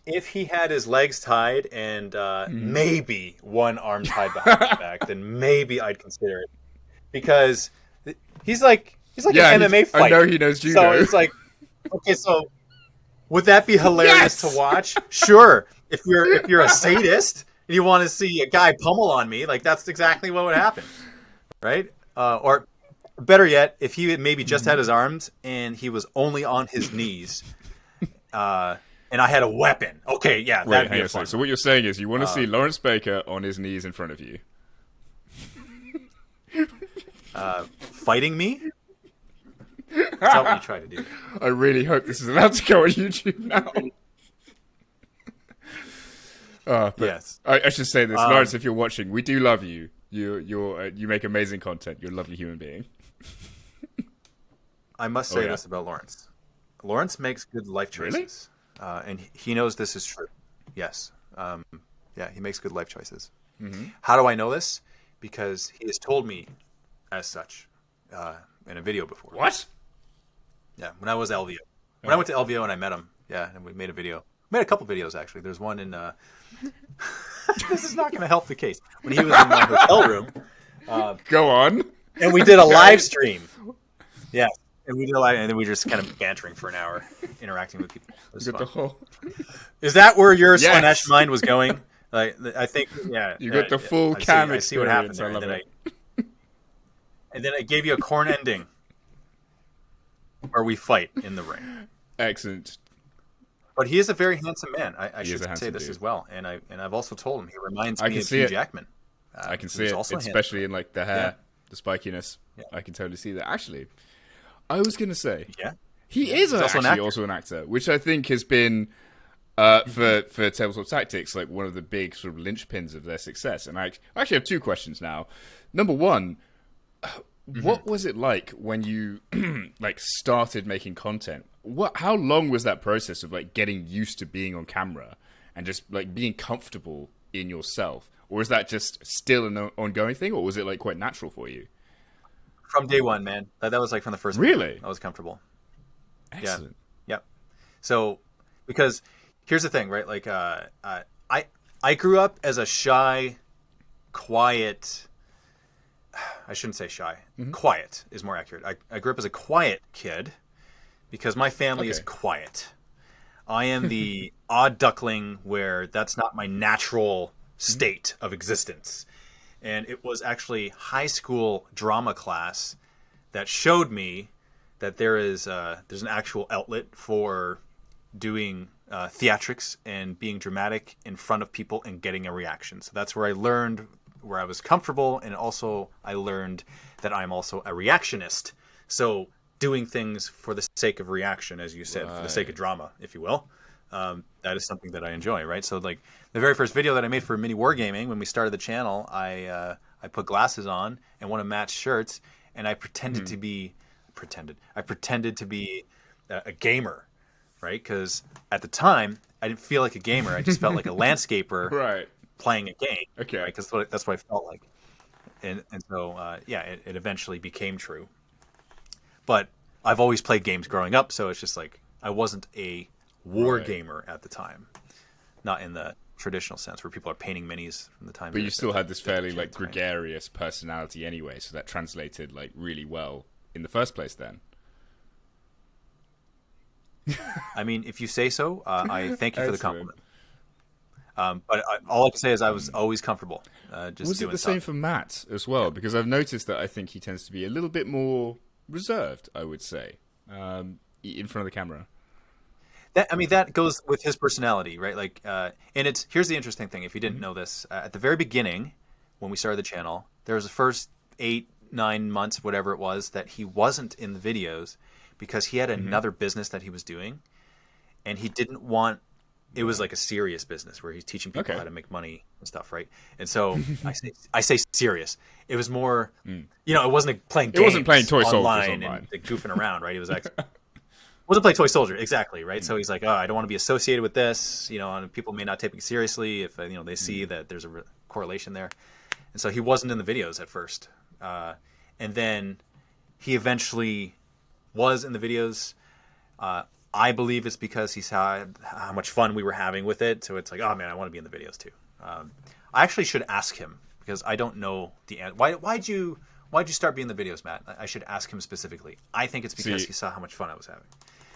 if he had his legs tied and maybe one arm tied behind his back, then maybe I'd consider it. Because he's like an MMA fighter. I know he knows judo. So it's okay, so would that be hilarious to watch? Sure. If you're a sadist you want to see a guy pummel on me, like that's exactly what would happen, right? Or better yet, if he had maybe just had his arms and he was only on his knees, and I had a weapon. Okay, yeah, that'd be a fun. So what you're saying is you want to see Lawrence Baker on his knees in front of you, fighting me. That's not what you try to do. I really hope this is allowed to go on YouTube now. But yes, I should say this, Lawrence. If you're watching, we do love you. You make amazing content. You're a lovely human being. I must say this about Lawrence. Lawrence makes good life choices, and he knows this is true. Yes, he makes good life choices. Mm-hmm. How do I know this? Because he has told me as such in a video before. What? Yeah, when I was LVO. When I went to LVO and I met him, and we made a video. Made a couple videos, actually. There's one in... this is not going to help the case. When he was in my hotel room... Go on. And we did a live stream. Yeah. And we did a live... And then we were just kind of bantering for an hour, interacting with people. It was fun. Is that where your Slanesh mind was going? I think, yeah. You got the full cam experience. I see what happened there. And then I gave you a Khorne ending where we fight in the ring. Excellent. But he is a very handsome man. I should say this as well. And I've also told him he reminds me of Hugh Jackman. I can see it, especially in like the hair, the spikiness. Yeah. I can totally see that. Actually, I was going to say, he is also an actor, which I think has been for Tabletop Tactics like one of the big sort of linchpins of their success. And I actually have two questions now. Number one. What was it like when you like started making content? How long was that process of like getting used to being on camera and just like being comfortable in yourself? Or is that just still an ongoing thing, or was it like quite natural for you? From day one, man. That was like from the first Really? Video. I was comfortable. Excellent. Yeah. So, because here's the thing, right? Like I grew up as a shy, quiet... I shouldn't say shy. Mm-hmm. Quiet is more accurate. I grew up as a quiet kid because my family is quiet. I am the odd duckling where that's not my natural state of existence. And it was actually high school drama class that showed me that there's an actual outlet for doing theatrics and being dramatic in front of people and getting a reaction. So that's where I learned where I was comfortable, and also I learned that I'm also a reactionist. So doing things for the sake of reaction, as you said, for the sake of drama, if you will, that is something that I enjoy, right? So like the very first video that I made for Miniwargaming, when we started the channel, I put glasses on and one of Matt's shirts, and I pretended to be a gamer, right? Because at the time I didn't feel like a gamer. I just felt like a landscaper, right? Playing a game, okay, because that's what I felt like, and so it eventually became true. But I've always played games growing up, so it's just like I wasn't a war gamer at the time, not in the traditional sense where people are painting minis from the time. But you still had this fairly like gregarious personality anyway, so that translated like really well in the first place. Then, I mean, if you say so, I thank you for the compliment. But all I can say is I was always comfortable. Was it the same for Matt as well? Because I've noticed that I think he tends to be a little bit more reserved, I would say, in front of the camera. That goes with his personality, right? Like, and here's the interesting thing. If you didn't know this, at the very beginning, when we started the channel, there was the first 8-9 months, whatever it was, that he wasn't in the videos because he had another business that he was doing, and he didn't want. It was like a serious business where he's teaching people how to make money and stuff, right? And so I say serious. It was more, it wasn't like playing games. It wasn't playing Toy Soldier online and like, goofing around, right? It was actually wasn't playing Toy Soldier exactly, right? So he's like, I don't want to be associated with this, and people may not take me seriously if they see that there's a correlation there. And so he wasn't in the videos at first, and then he eventually was in the videos. I believe it's because he saw how much fun we were having with it. So it's like, oh man, I want to be in the videos too. I actually should ask him because I don't know the answer. Why'd you start being in the videos, Matt? I should ask him specifically. I think it's because he saw how much fun I was having.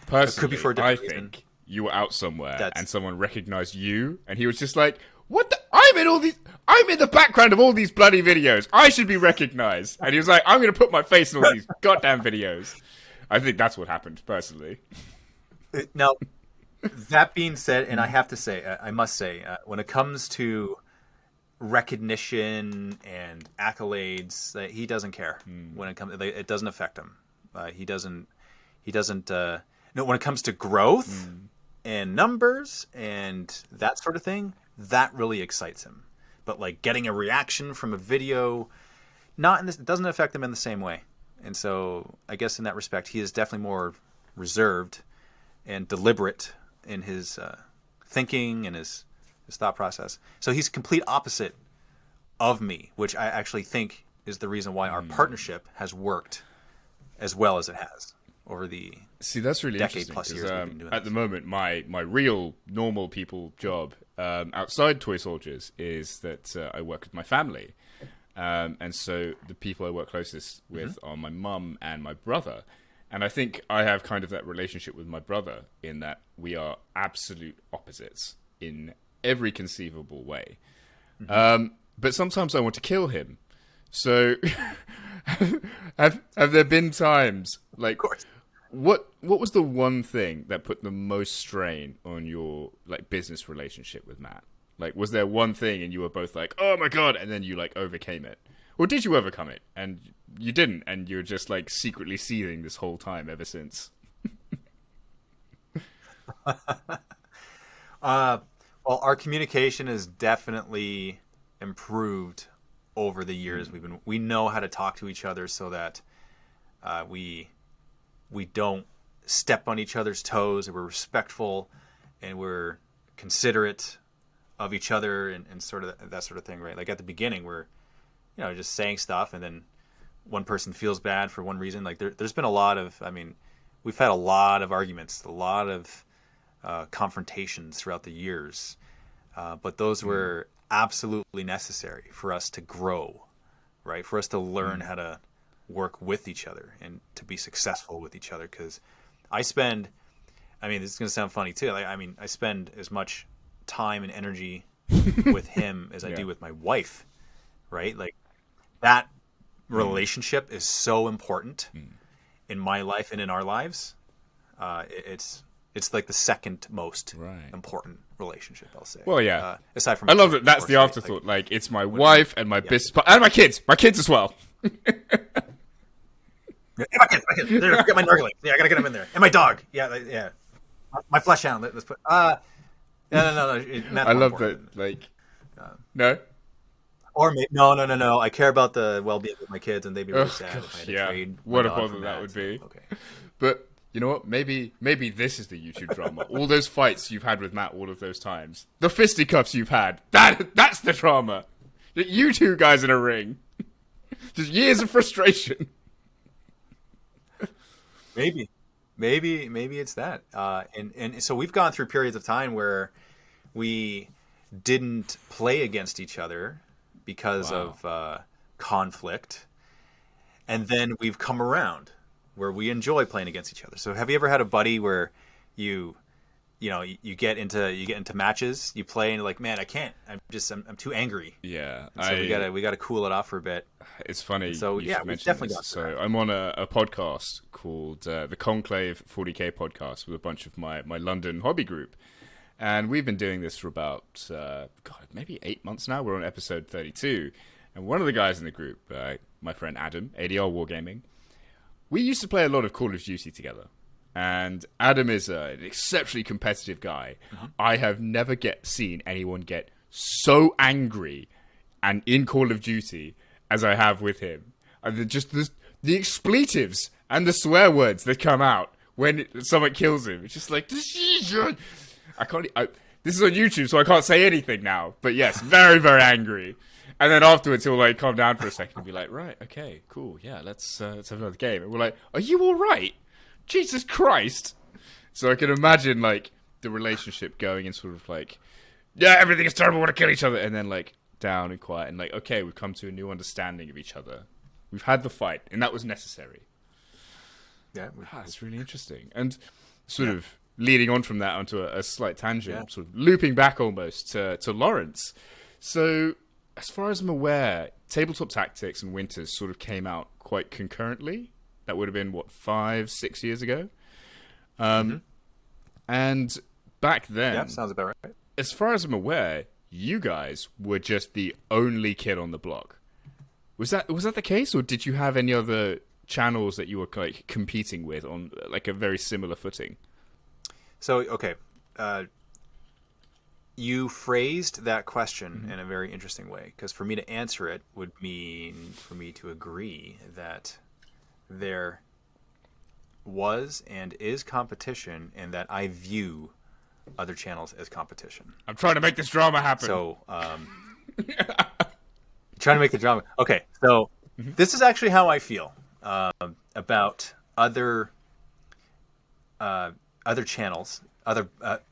Personally, I think you were out somewhere and someone recognized you, and he was just like, what the? I'm in the background of all these bloody videos. I should be recognized. And he was like, I'm going to put my face in all these goddamn videos. I think that's what happened, personally. Now, that being said, and I have to say, I must say, when it comes to recognition and accolades, he doesn't care. When it comes, it doesn't affect him. He doesn't. No, when it comes to growth and numbers and that sort of thing, that really excites him. But like getting a reaction from a video, it doesn't affect him in the same way. And so I guess in that respect, he is definitely more reserved and deliberate in his thinking and his thought process. So he's complete opposite of me, which I actually think is the reason why our partnership has worked as well as it has over the that's really decade interesting, plus years we've been doing at this. the moment, my real normal people job outside Toy Soldiers is that I work with my family. And so the people I work closest with are my mum and my brother. And I think I have kind of that relationship with my brother in that we are absolute opposites in every conceivable way. But sometimes I want to kill him. So have there been times, like, Of course. what was the one thing that put the most strain on your like business relationship with Matt? Like, was there one thing and you were both like, oh my God, and then you like overcame it? Or did you overcome it and you didn't, and you're just like secretly seething this whole time ever since? Well, our communication has definitely improved over the years. We know how to talk to each other so that we don't step on each other's toes, and we're respectful and we're considerate of each other and sort of that sort of thing, right? Like at the beginning, we're just saying stuff, and then one person feels bad for one reason. Like there's been a lot of, we've had a lot of arguments, a lot of confrontations throughout the years, but those were absolutely necessary for us to grow, right? For us to learn how to work with each other and to be successful with each other. Because this is going to sound funny too. I spend as much time and energy with him as I do with my wife, right? Like that relationship is so important in my life and in our lives. It's like the second most important relationship, I'll say. Well, yeah. Aside from, I love that. That's the afterthought. Like it's my wife and my business and my kids as well. My kids. There, get my Nargling. Yeah, I gotta get them in there. And my dog. Yeah. My flesh hound. Let's put. No. I love that. Like, no. Or maybe no. I care about the well-being of my kids, and they'd be really sad if I had to trade. What a bother that would be. Okay. But you know what? Maybe this is the YouTube drama. All those fights you've had with Matt, all of those times, the fisticuffs you've had. That's the drama. That you two guys in a ring. Just years of frustration. Maybe it's that. And so we've gone through periods of time where we didn't play against each other because of conflict, and then we've come around where we enjoy playing against each other. So have you ever had a buddy where you get into matches, you play, and you're like, man, I can't. I'm too angry. Yeah. And so we gotta cool it off for a bit. It's funny. So we've definitely got. So I'm on a podcast called the Conclave 40K podcast with a bunch of my London hobby group, and we've been doing this for about maybe 8 months now. We're on episode 32, and one of the guys in the group, my friend Adam, ADR Wargaming, we used to play a lot of Call of Duty together. And Adam is an exceptionally competitive guy. I have never seen anyone get so angry and in Call of Duty as I have with him. And just the expletives and the swear words that come out when someone kills him. It's just like, I can't. This is on YouTube, so I can't say anything now. But yes, very, very angry. And then afterwards, he'll like calm down for a second and be like, right, okay, cool, yeah, let's have another game. And we're like, are you all right? Jesus Christ. So I can imagine like the relationship going in sort of like, yeah, everything is terrible, we want to kill each other. And then like down and quiet and like, okay, we've come to a new understanding of each other. We've had the fight and that was necessary. Yeah. It's really interesting. And sort of leading on from that onto a slight tangent, sort of looping back almost to Lawrence. So, as far as I'm aware, Tabletop Tactics and Winters sort of came out quite concurrently. That would have been, 5-6 years ago? And back then... Yeah, sounds about right. As far as I'm aware, you guys were just the only kid on the block. Was that the case, or did you have any other channels that you were like competing with on like a very similar footing? So, okay. You phrased that question in a very interesting way, because for me to answer it would mean for me to agree that there was and is competition, and that I view other channels as competition. I'm trying to make this drama happen. So, trying to make the drama. Okay, so this is actually how I feel about other channels,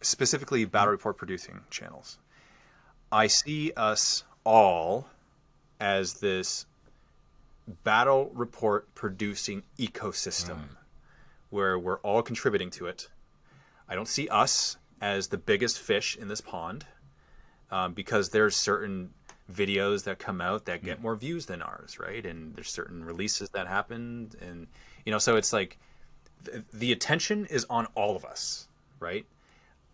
specifically battle report producing channels. I see us all as this battle report producing ecosystem where we're all contributing to it. I don't see us as the biggest fish in this pond because there's certain videos that come out that get more views than ours, right? And there's certain releases that happen, and so it's like the attention is on all of us, right?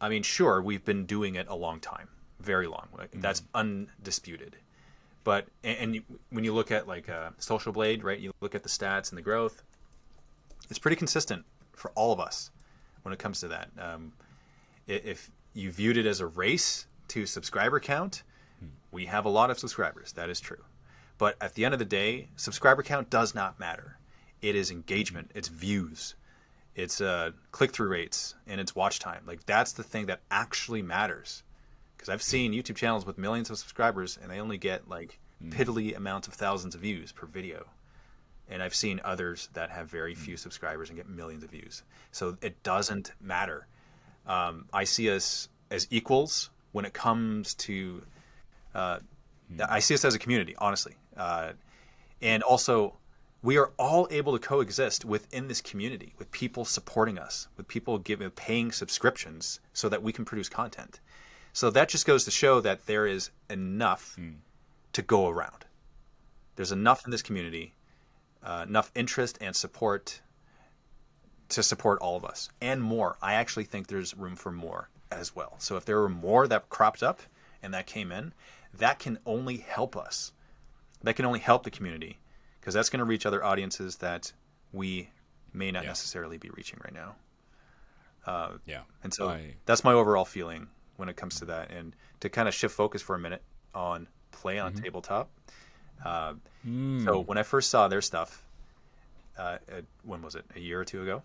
I mean, sure, we've been doing it a long time, very long. That's undisputed. But when you look at like Social Blade, right? You look at the stats and the growth. It's pretty consistent for all of us when it comes to that. If you viewed it as a race to subscriber count, we have a lot of subscribers. That is true. But at the end of the day, subscriber count does not matter. It is engagement. It's views. It's click-through rates, and it's watch time. Like, that's the thing that actually matters. Because I've seen YouTube channels with millions of subscribers, and they only get like piddly amounts of thousands of views per video. And I've seen others that have very few subscribers and get millions of views. So it doesn't matter. I see us as equals when it comes to... I see us as a community, honestly. And also, we are all able to coexist within this community, with people supporting us, with people paying subscriptions so that we can produce content. So that just goes to show that there is enough to go around. There's enough in this community, enough interest and support to support all of us, and more. I actually think there's room for more as well. So if there were more that cropped up and that came in, that can only help us. That can only help the community, because that's going to reach other audiences that we may not necessarily be reaching right now. And so that's my overall feeling when it comes to that. And to kind of shift focus for a minute on play on tabletop. So when I first saw their stuff, when was it? A year or two ago?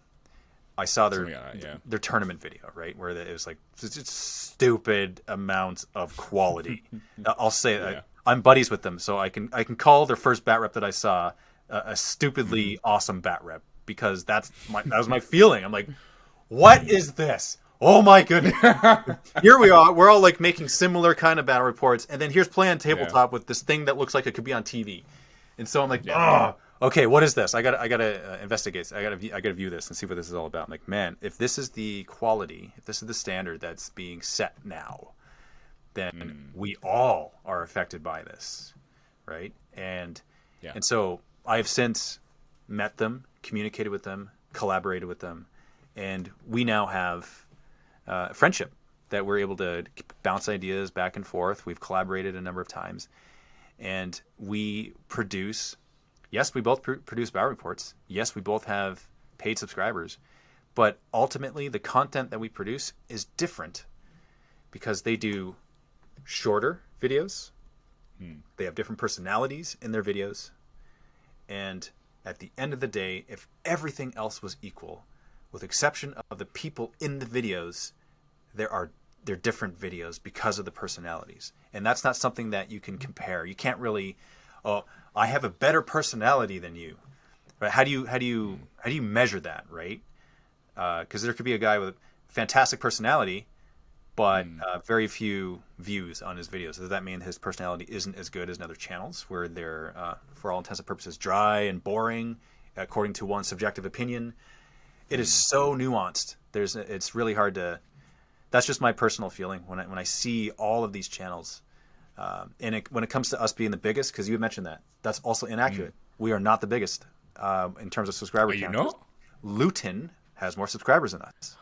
I saw their tournament video, right? Where it was like just stupid amounts of quality. I'll say I'm buddies with them, so I can call their first bat rep that I saw a stupidly awesome bat rep, because that was my feeling. I'm like, what is this? Oh my goodness! Here we are. We're all like making similar kind of battle reports, and then here's play on tabletop with this thing that looks like it could be on TV. And so I'm like, okay, what is this? I gotta investigate. I gotta view this and see what this is all about. I'm like, man, if this is the quality, if this is the standard that's being set now, then we all are affected by this, right? And so I've since met them, communicated with them, collaborated with them, and we now have friendship that we're able to bounce ideas back and forth. We've collaborated a number of times, and we produce. Yes, we both produce battle reports. Yes, we both have paid subscribers, but ultimately the content that we produce is different because they do shorter videos. They have different personalities in their videos. And at the end of the day, if everything else was equal, with exception of the people in the videos, they're different videos because of the personalities. And that's not something that you can compare. You can't really, I have a better personality than you. Right? How do you measure that, right? Because there could be a guy with a fantastic personality, but very few views on his videos. Does that mean his personality isn't as good as in other channels, where they're, for all intents and purposes, dry and boring, according to one's subjective opinion? It is so nuanced. It's really hard to. That's just my personal feeling when I see all of these channels, when it comes to us being the biggest, because you mentioned that's also inaccurate. We are not the biggest in terms of subscriber count. Are you not? Luton has more subscribers than us.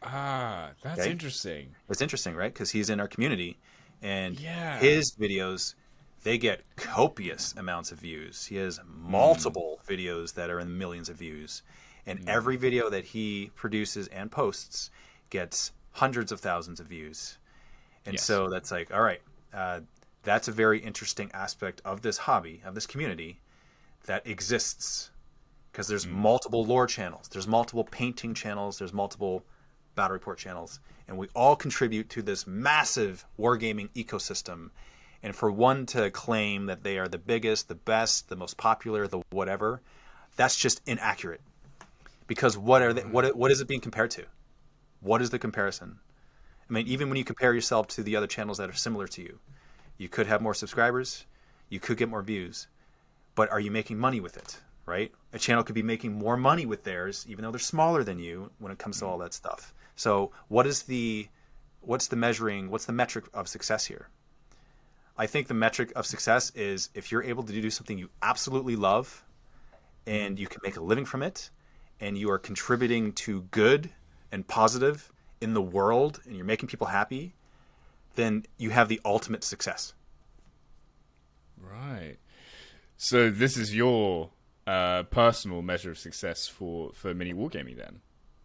Ah, that's interesting. It's interesting, right? Because he's in our community, and his videos, they get copious amounts of views. He has multiple videos that are in millions of views, and every video that he produces and posts gets hundreds of thousands of views. And so that's like, all right, that's a very interesting aspect of this hobby, of this community that exists, because there's multiple lore channels, there's multiple painting channels, there's multiple battle report channels, and we all contribute to this massive wargaming ecosystem. And for one to claim that they are the biggest, the best, the most popular, the whatever, that's just inaccurate. Because what are they, what is it being compared to? What is the comparison? I mean, even when you compare yourself to the other channels that are similar to you, you could have more subscribers, you could get more views, but are you making money with it, right? A channel could be making more money with theirs, even though they're smaller than you when it comes to all that stuff. So what's the metric of success here? I think the metric of success is if you're able to do something you absolutely love and you can make a living from it and you are contributing to good and positive in the world and you're making people happy, then you have the ultimate success. Right. So this is your personal measure of success for Mini Wargaming then?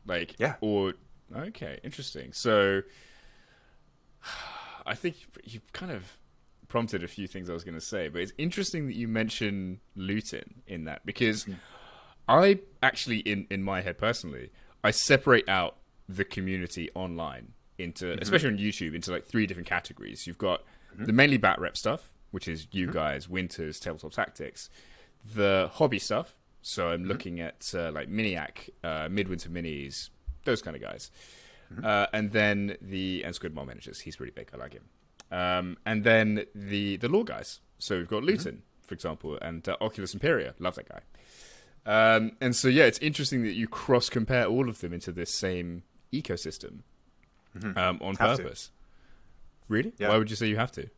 Like, yeah. Or, okay, interesting. So I think you've kind of prompted a few things I was going to say, but it's interesting that you mention Luton in that, because I actually, in my head personally, I separate out the community online into, especially on YouTube, into like 3 different categories. You've got the mainly bat rep stuff, which is you guys, Winters, Tabletop Tactics, the hobby stuff. So I'm looking at like Miniac, Midwinter Minis, those kind of guys. And then and Squidmore Managers. He's pretty big. I like him. And then the lore guys. So we've got Luton, for example, and Oculus Imperia. Love that guy. And so, yeah, it's interesting that you cross-compare all of them into this same ecosystem on purpose. Really? Yeah. Why would you say you have to?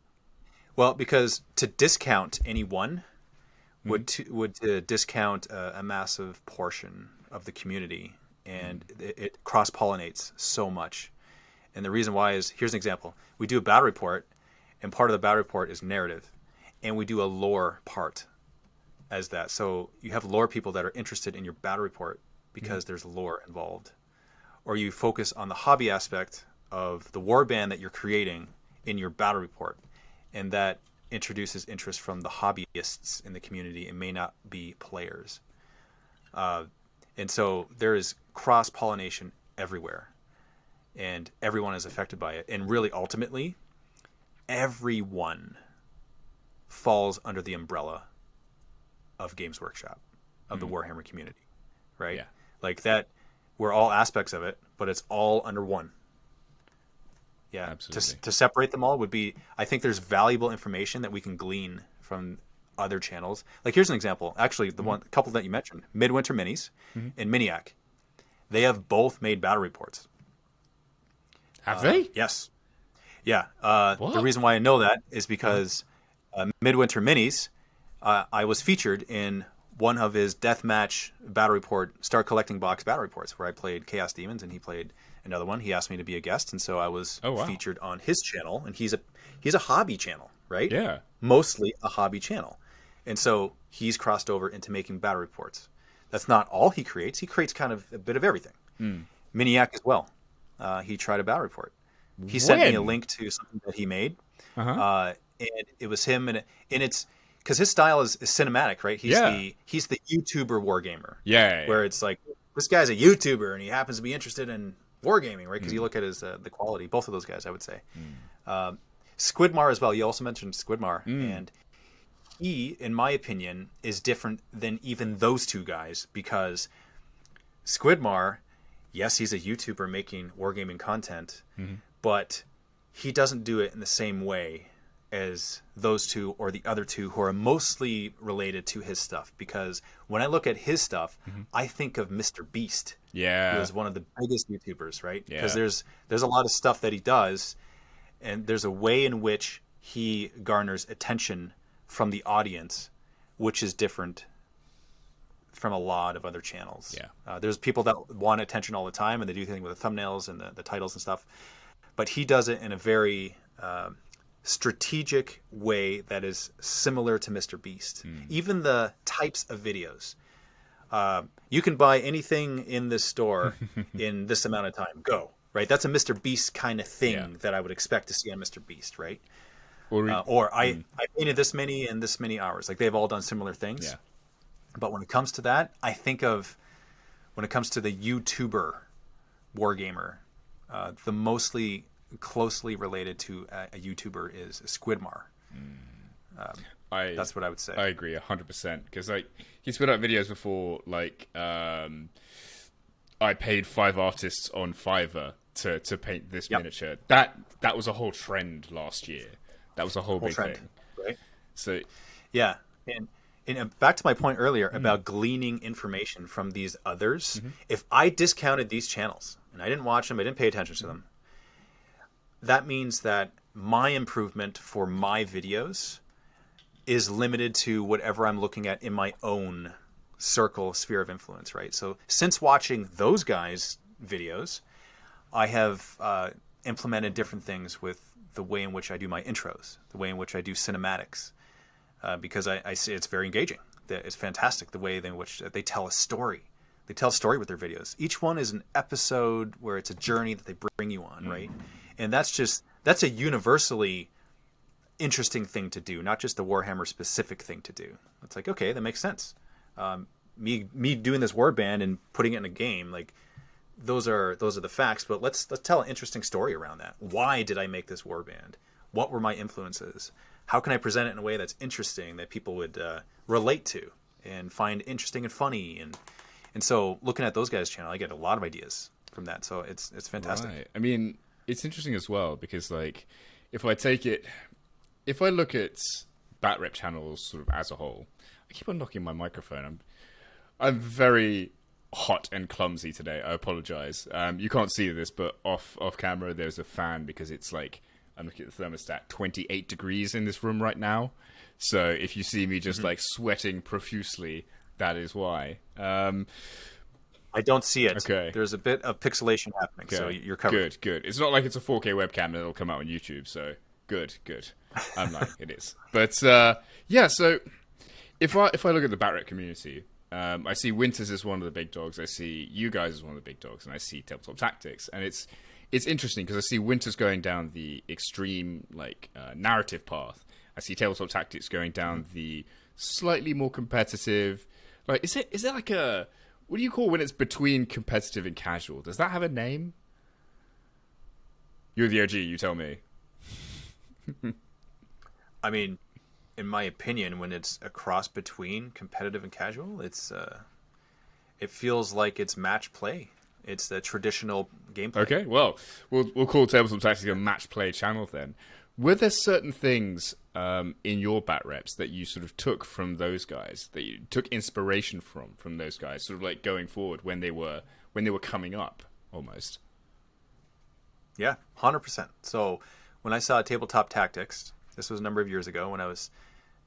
Well, because to discount any one would discount a massive portion of the community, and it cross-pollinates so much. And the reason why is, here's an example. We do a battle report, and part of the battle report is narrative, and we do a lore part as that. So you have lore people that are interested in your battle report because there's lore involved. Or you focus on the hobby aspect of the warband that you're creating in your battle report, and that introduces interest from the hobbyists in the community and may not be players. And so there is cross-pollination everywhere, and everyone is affected by it. And really, ultimately, everyone falls under the umbrella of Games Workshop, of the Warhammer community, right? Yeah. Like that, we're all aspects of it, but it's all under one. Yeah, absolutely. To separate them all would be, I think there's valuable information that we can glean from other channels. Like, here's an example. Actually, the couple that you mentioned, Midwinter Minis and Miniac, they have both made battle reports. Have they? Yes. Yeah. The reason why I know that is because Midwinter Minis, I was featured in one of his deathmatch battle report, Start Collecting Box battle reports, where I played Chaos Demons and he played another one. He asked me to be a guest, and so I was featured on his channel. And he's a hobby channel, right? Yeah. Mostly a hobby channel. And so he's crossed over into making battle reports. That's not all he creates. He creates kind of a bit of everything. Miniac as well. He tried a battle report. He sent me a link to something that he made. And it was him, and it's because his style is cinematic, right? He's the YouTuber wargamer. Yeah. Where it's like, this guy's a YouTuber and he happens to be interested in wargaming, right? Because you look at his the quality. Both of those guys, I would say. Squidmar as well. You also mentioned Squidmar, and he, in my opinion, is different than even those two guys, because Squidmar, yes, he's a YouTuber making wargaming content, but he doesn't do it in the same way as those two or the other two who are mostly related to his stuff. Because when I look at his stuff, I think of Mr. Beast Yeah. who is one of the biggest YouTubers, right? Yeah. Because there's a lot of stuff that he does, and there's a way in which he garners attention from the audience, which is different from a lot of other channels. Yeah. There's people that want attention all the time, and they do things with the thumbnails and the titles and stuff, but he does it in a very strategic way that is similar to Mr. Beast. Even the types of videos. You can buy anything in this store in this amount of time. Go. Right? That's a Mr. Beast kind of thing that I would expect to see on Mr. Beast, right? Or I painted this many in this many hours. Like, they've all done similar things. Yeah. But when it comes to that, I think of, when it comes to the YouTuber wargamer, the mostly closely related to a YouTuber is Squidmar. That's what I would say. I agree 100%, because like he's put out videos before, like I paid 5 artists on Fiverr to paint this miniature. That was a whole trend last year. That was a whole big trend, thing. right? So yeah, and back to my point earlier about gleaning information from these others. If I discounted these channels and I didn't watch them, I didn't pay attention to them, that means that my improvement for my videos is limited to whatever I'm looking at in my own circle, sphere of influence, right? So since watching those guys' videos, I have implemented different things with the way in which I do my intros, the way in which I do cinematics, because I see it's very engaging. It's fantastic the way in which they tell a story. They tell a story with their videos. Each one is an episode where it's a journey that they bring you on, right? And that's a universally interesting thing to do, not just a Warhammer specific thing to do. It's like, okay, that makes sense. Me doing this warband and putting it in a game, like those are the facts, but let's tell an interesting story around that. Why did I make this warband? What were my influences? How can I present it in a way that's interesting, that people would relate to and find interesting and funny? And so looking at those guys' channel, I get a lot of ideas from that. So it's fantastic. Right. I mean, it's interesting as well, because like if I look at bat rep channels sort of as a whole, I keep on knocking my microphone. I'm very hot and clumsy today. I apologize. You can't see this, but off camera there's a fan, because it's like, I'm looking at the thermostat, 28 degrees in this room right now. So if you see me just like sweating profusely, that is why. I don't see it. Okay. There's a bit of pixelation happening, so you're covered. Good. It's not like it's a 4K webcam that'll come out on YouTube, so good. I'm lying, it is. But yeah, so if I look at the Batrep community, I see Winters as one of the big dogs, I see you guys as one of the big dogs, and I see Tabletop Tactics, and it's interesting because I see Winters going down the extreme like narrative path. I see Tabletop Tactics going down the slightly more competitive. Like, is it like a, what do you call when it's between competitive and casual? Does that have a name? You're the OG, you tell me. I mean, in my opinion, when it's a cross between competitive and casual, it feels like it's match play. It's the traditional gameplay. Okay, well, we'll call Tabletop Tactics a match play channel then. Were there certain things in your bat reps that you sort of took from those guys, that you took inspiration from those guys, sort of like going forward when they were coming up, almost? Yeah, 100%. So when I saw Tabletop Tactics, this was a number of years ago when I was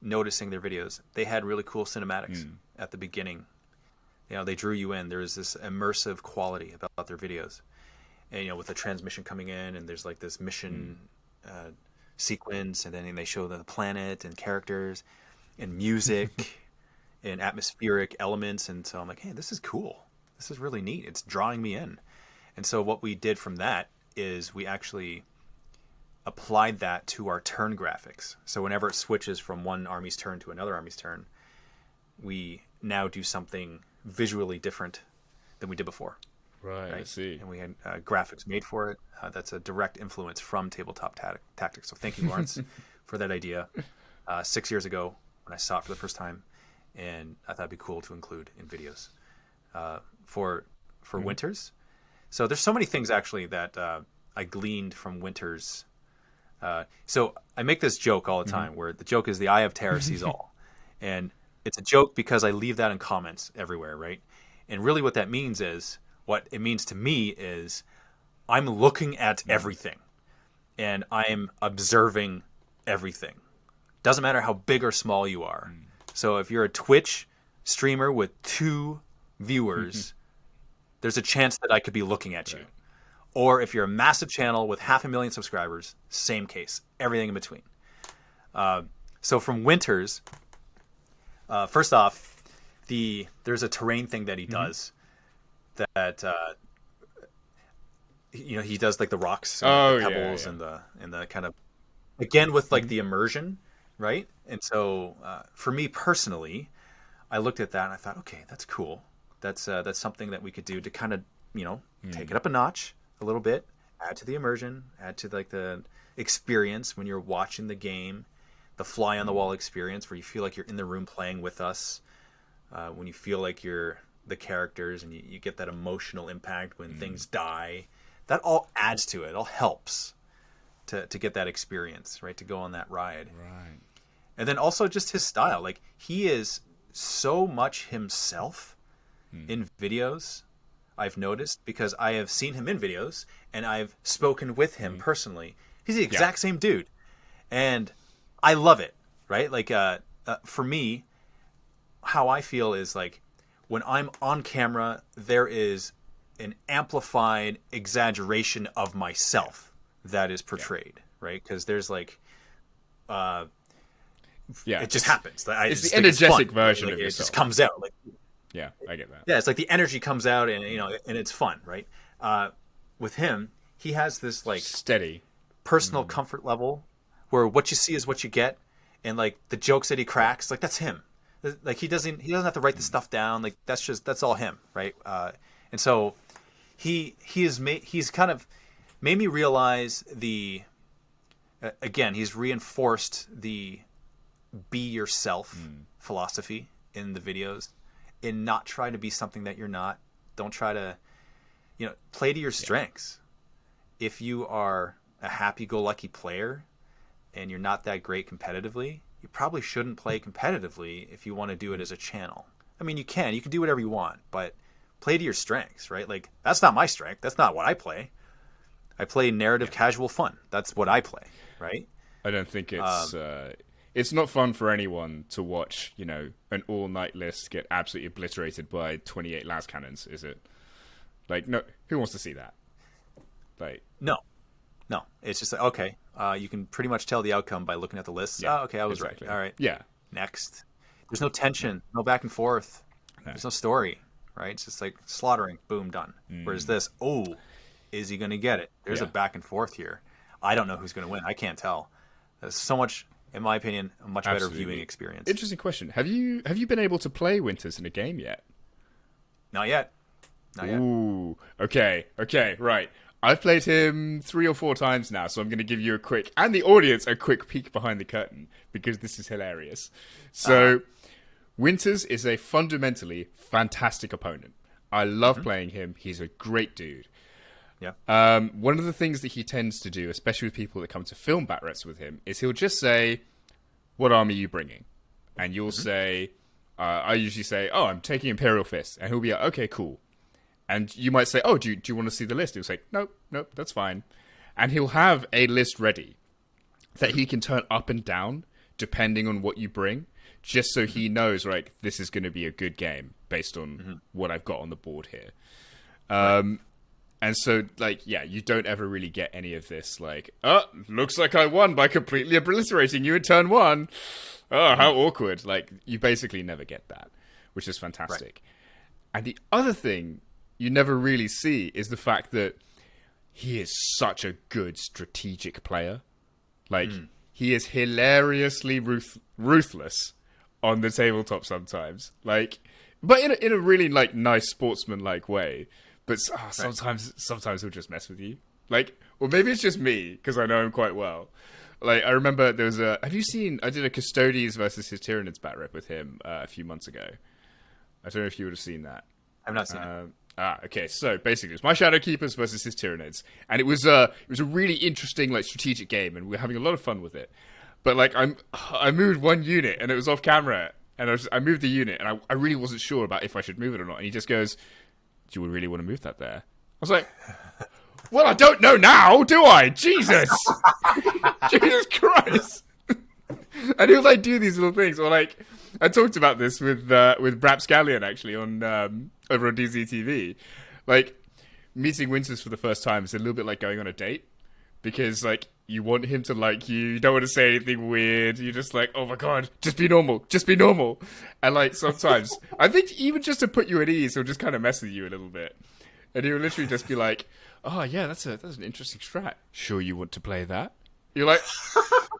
noticing their videos, they had really cool cinematics at the beginning. You know, they drew you in. There was this immersive quality about their videos. And, you know, with the transmission coming in, and there's like this mission sequence, and then they show the planet and characters and music and atmospheric elements. And so I'm like, hey, this is cool. This is really neat. It's drawing me in. And so what we did from that is we actually applied that to our turn graphics. So whenever it switches from one army's turn to another army's turn, we now do something visually different than we did before. Right? I see. And we had graphics made for it. That's a direct influence from Tabletop Tactics. So thank you, Lawrence, for that idea 6 years ago when I saw it for the first time, and I thought it'd be cool to include in videos for Winters. So there's so many things actually that I gleaned from Winters. So I make this joke all the time where the joke is the eye of terror sees all. And it's a joke because I leave that in comments everywhere, right? And really what that means is what it means to me is I'm looking at everything and I'm observing everything. Doesn't matter how big or small you are. So if you're a Twitch streamer with 2 viewers, there's a chance that I could be looking at you. Or if you're a massive channel with 500,000 subscribers, same case. Everything in between. So from Winters, first off, there's a terrain thing that he does that he does like the rocks and the pebbles and the kind of, again with like the immersion, right? And so for me personally, I looked at that and I thought, okay, that's cool. That's something that we could do to kind of take it up a notch a little bit, add to the immersion, add to like the experience when you're watching the game, the fly on the wall experience where you feel like you're in the room playing with us, when you feel like you're the characters and you get that emotional impact when things die. That all adds to it. It all helps to get that experience, right? To go on that ride. Right. And then also just his style. Like, he is so much himself in videos, I've noticed, because I have seen him in videos and I've spoken with him personally. He's the exact same dude. And I love it, right? Like, for me, how I feel is like when I'm on camera, there is an amplified exaggeration of myself that is portrayed, right? Because there's like, it just happens. It's the energetic version of it yourself. just comes out. Like, yeah, I get that. yeah, it's like the energy comes out, and and it's fun, right? With him, he has this like steady personal comfort level where what you see is what you get, and like the jokes that he cracks, like that's him. Like he doesn't have to write the stuff down. Like that's all him, right? And so he's kind of made me realize again, he's reinforced the be yourself philosophy in the videos, and not try to be something that you're not. Don't try to, play to your strengths. If you are a happy-go-lucky player and you're not that great competitively, you probably shouldn't play competitively if you want to do it as a channel. I mean, you can do whatever you want, but play to your strengths, right? Like, that's not my strength. That's not what I play. I play narrative casual fun. That's what I play, right? I don't think it's not fun for anyone to watch, an all-night list get absolutely obliterated by 28 las cannons, is it? Like, no, who wants to see that? Like, no, it's just like, okay, you can pretty much tell the outcome by looking at the list. Yeah, okay, I was exactly. right. All right. Yeah. Next. There's no tension, no back and forth. No. There's no story, right? It's just like slaughtering, boom, done. Whereas this, is he going to get it? There's a back and forth here. I don't know who's going to win. I can't tell. There's so much, in my opinion, a much better viewing experience. Interesting question. Have you been able to play Winters in a game yet? Not yet. Ooh. Okay, right. I've played him 3 or 4 times now, so I'm going to give you and the audience, a quick peek behind the curtain, because this is hilarious. So, Winters is a fundamentally fantastic opponent. I love playing him. He's a great dude. Yeah. One of the things that he tends to do, especially with people that come to film bat reps with him, is he'll just say, "What army are you bringing?" And you'll say, I usually say, "Oh, I'm taking Imperial Fist," and he'll be like, "Okay, cool." And you might say, "Oh, do you want to see the list?" He'll say, "Nope, that's fine." And he'll have a list ready that he can turn up and down depending on what you bring, just so he knows, like, this is going to be a good game based on what I've got on the board here. And so, like, you don't ever really get any of this, like, looks like I won by completely obliterating you in turn 1. Oh, how awkward. Like, you basically never get that, which is fantastic. Right. And the other thing you never really see is the fact that he is such a good strategic player. Like, he is hilariously ruthless on the tabletop sometimes. Like, but in a really, like, nice sportsman-like way. But sometimes he'll just mess with you. Like, or maybe it's just me, because I know him quite well. Like, I remember there was I did a Custodes versus his Tyranids bat rep with him a few months ago. I don't know if you would have seen that. I've not seen it. Okay, so basically it was my Shadow Keepers versus his Tyranids. And it was a really interesting, like, strategic game, and we were having a lot of fun with it. But, like, I moved one unit, and it was off camera, and I moved the unit, and I really wasn't sure about if I should move it or not. And he just goes, do you really want to move that there? I was like, well, I don't know now, do I? Jesus. Jesus Christ. And he'll like do these little things, or like I talked about this with Brap Scallion actually on over on DZTV. Like meeting Winters for the first time is a little bit like going on a date, because like you want him to like you. You don't want to say anything weird. You're just like, oh my god, just be normal, just be normal. And like sometimes I think even just to put you at ease, he'll just kind of mess with you a little bit, and he'll literally just be like, oh yeah, that's an interesting strat. Sure, you want to play that? You're like,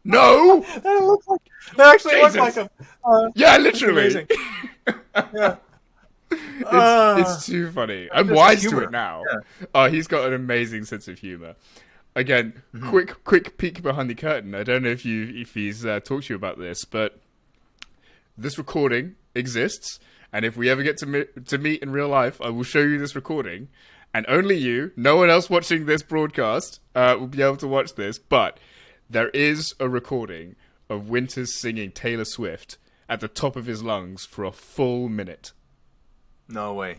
no. That actually looks like him. Yeah, literally. Yeah. It's too funny. I'm wise to it now. Yeah. He's got an amazing sense of humor. Again, quick peek behind the curtain. I don't know if he's talked to you about this, but this recording exists, and if we ever get to meet in real life, I will show you this recording, and only you, no one else watching this broadcast, will be able to watch this. But there is a recording of Winters singing Taylor Swift at the top of his lungs for a full minute. No way.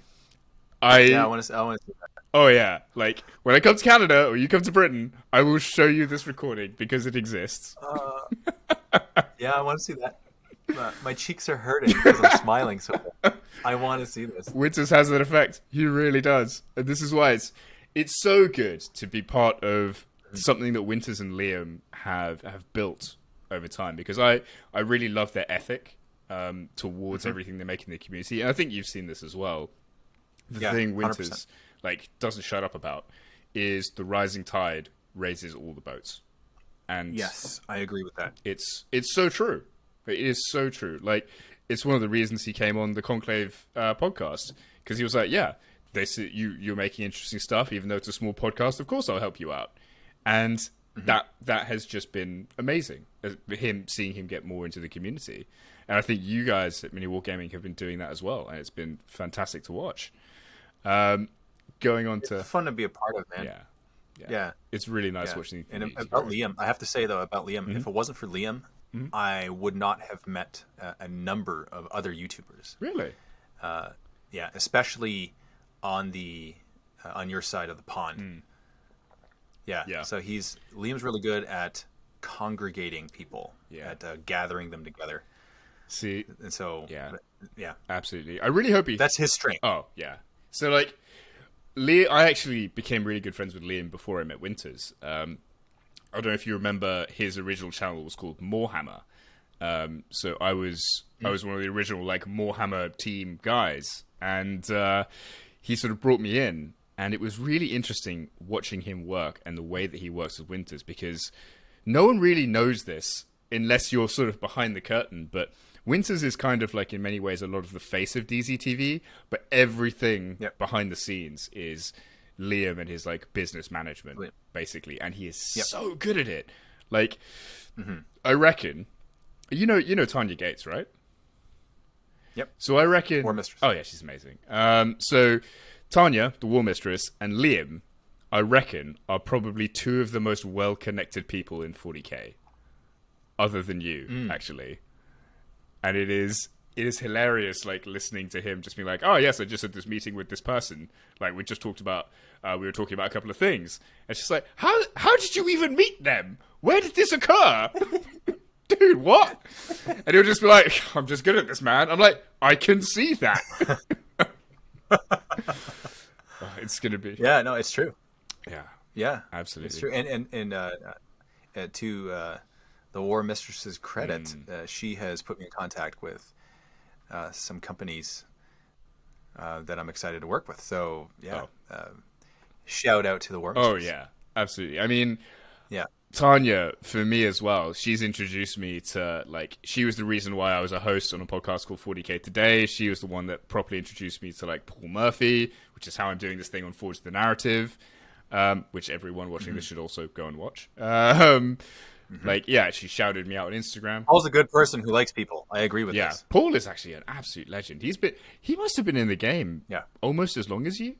I want to see that. Oh yeah, like when I come to Canada or you come to Britain, I will show you this recording because it exists. Yeah, I want to see that. My cheeks are hurting because I'm smiling so much. I want to see this. Winters has that effect. He really does, and this is why it's so good to be part of something that Winters and Liam have built over time, because I really love their ethic towards everything they make in the community, and I think you've seen this as well. The thing Winters 100%. like doesn't shut up about is the rising tide raises all the boats. And yes, I agree with that. It's so true. It is so true. Like, it's one of the reasons he came on the Conclave podcast, because he was like, yeah, you're making interesting stuff, even though it's a small podcast, of course I'll help you out. And that has just been amazing, seeing him get more into the community. And I think you guys at Miniwargaming have been doing that as well, and it's been fantastic to watch. Going on to... It's fun to be a part of, man. Yeah. It's really nice watching the community. And about Liam, I have to say, though, about Liam, if it wasn't for Liam, I would not have met a number of other YouTubers. Really? Yeah, especially on your side of the pond. Yeah. So Liam's really good at congregating people, at gathering them together. See, and so yeah, absolutely. I really hope that's his strength. Oh yeah. So like, I actually became really good friends with Liam before I met Winters. I don't know if you remember, his original channel was called Morehammer. So I was one of the original like Morehammer team guys, and he sort of brought me in, and it was really interesting watching him work and the way that he works with Winters, because no one really knows this unless you're sort of behind the curtain, but Winters is kind of like in many ways a lot of the face of DZTV, but everything behind the scenes is Liam and his like business management, basically, and he is so good at it. Like, I reckon, you know Tanya Gates, right? Yep. So I reckon, War Mistress. Oh yeah, she's amazing. So Tanya, the War Mistress, and Liam, I reckon, are probably two of the most well-connected people in 40k, other than you, actually. And it is hilarious, like, listening to him just being like, oh, yes, I just had this meeting with this person. Like, we just talked about, we were talking about a couple of things. And it's just like, how did you even meet them? Where did this occur? Dude, what? And he'll just be like, I'm just good at this, man. I'm like, I can see that. It's going to be... Yeah, no, it's true. Yeah, absolutely. It's true. And to the War Mistress's credit, she has put me in contact with some companies that I'm excited to work with. So shout out to the War Mistress. Oh yeah, absolutely. I mean, Tanya, for me as well, she's introduced me to, like, she was the reason why I was a host on a podcast called 40k Today. She was the one that properly introduced me to, like, Paul Murphy, which is how I'm doing this thing on Forge the Narrative, which everyone watching this should also go and watch. Like, yeah, she shouted me out on Instagram. Paul's a good person who likes people. I agree with this. Paul is actually an absolute legend. He must have been in the game almost as long as you.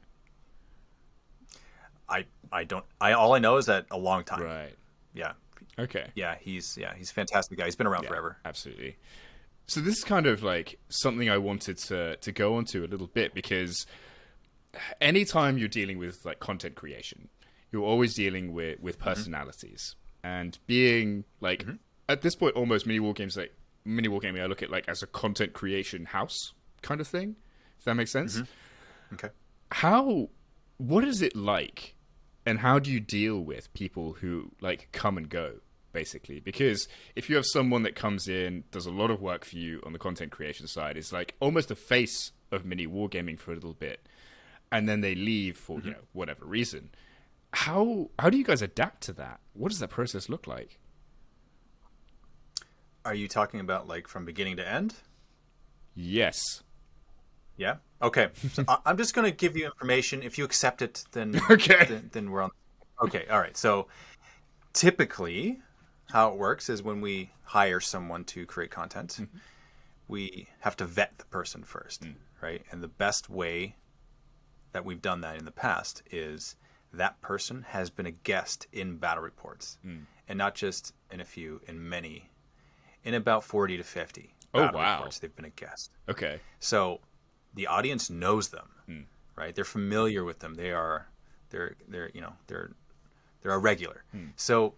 All I know is that a long time. Right. Yeah. Okay. Yeah, he's a fantastic guy. He's been around forever. Absolutely. So this is kind of like something I wanted to go onto a little bit, because anytime you're dealing with like content creation, you're always dealing with personalities and being like at this point almost mini wargaming I look at like as a content creation house kind of thing. If that makes sense. Okay. What is it like, and how do you deal with people who like come and go, basically? Because if you have someone that comes in, does a lot of work for you on the content creation side, is like almost the face of mini wargaming for a little bit, and then they leave for you know whatever reason. How do you guys adapt to that? What does that process look like? Are you talking about like from beginning to end? Yes. Yeah. Okay. So I'm just going to give you information. If you accept it, then Okay. then we're on. Okay. All right. So typically, how it works is when we hire someone to create content, we have to vet the person first, right? And the best way that we've done that in the past is that person has been a guest in battle reports, and not just in a few, in many, in about 40 to 50 battle reports. They've been a guest. Okay. So the audience knows them, right? They're familiar with them. They're a regular. So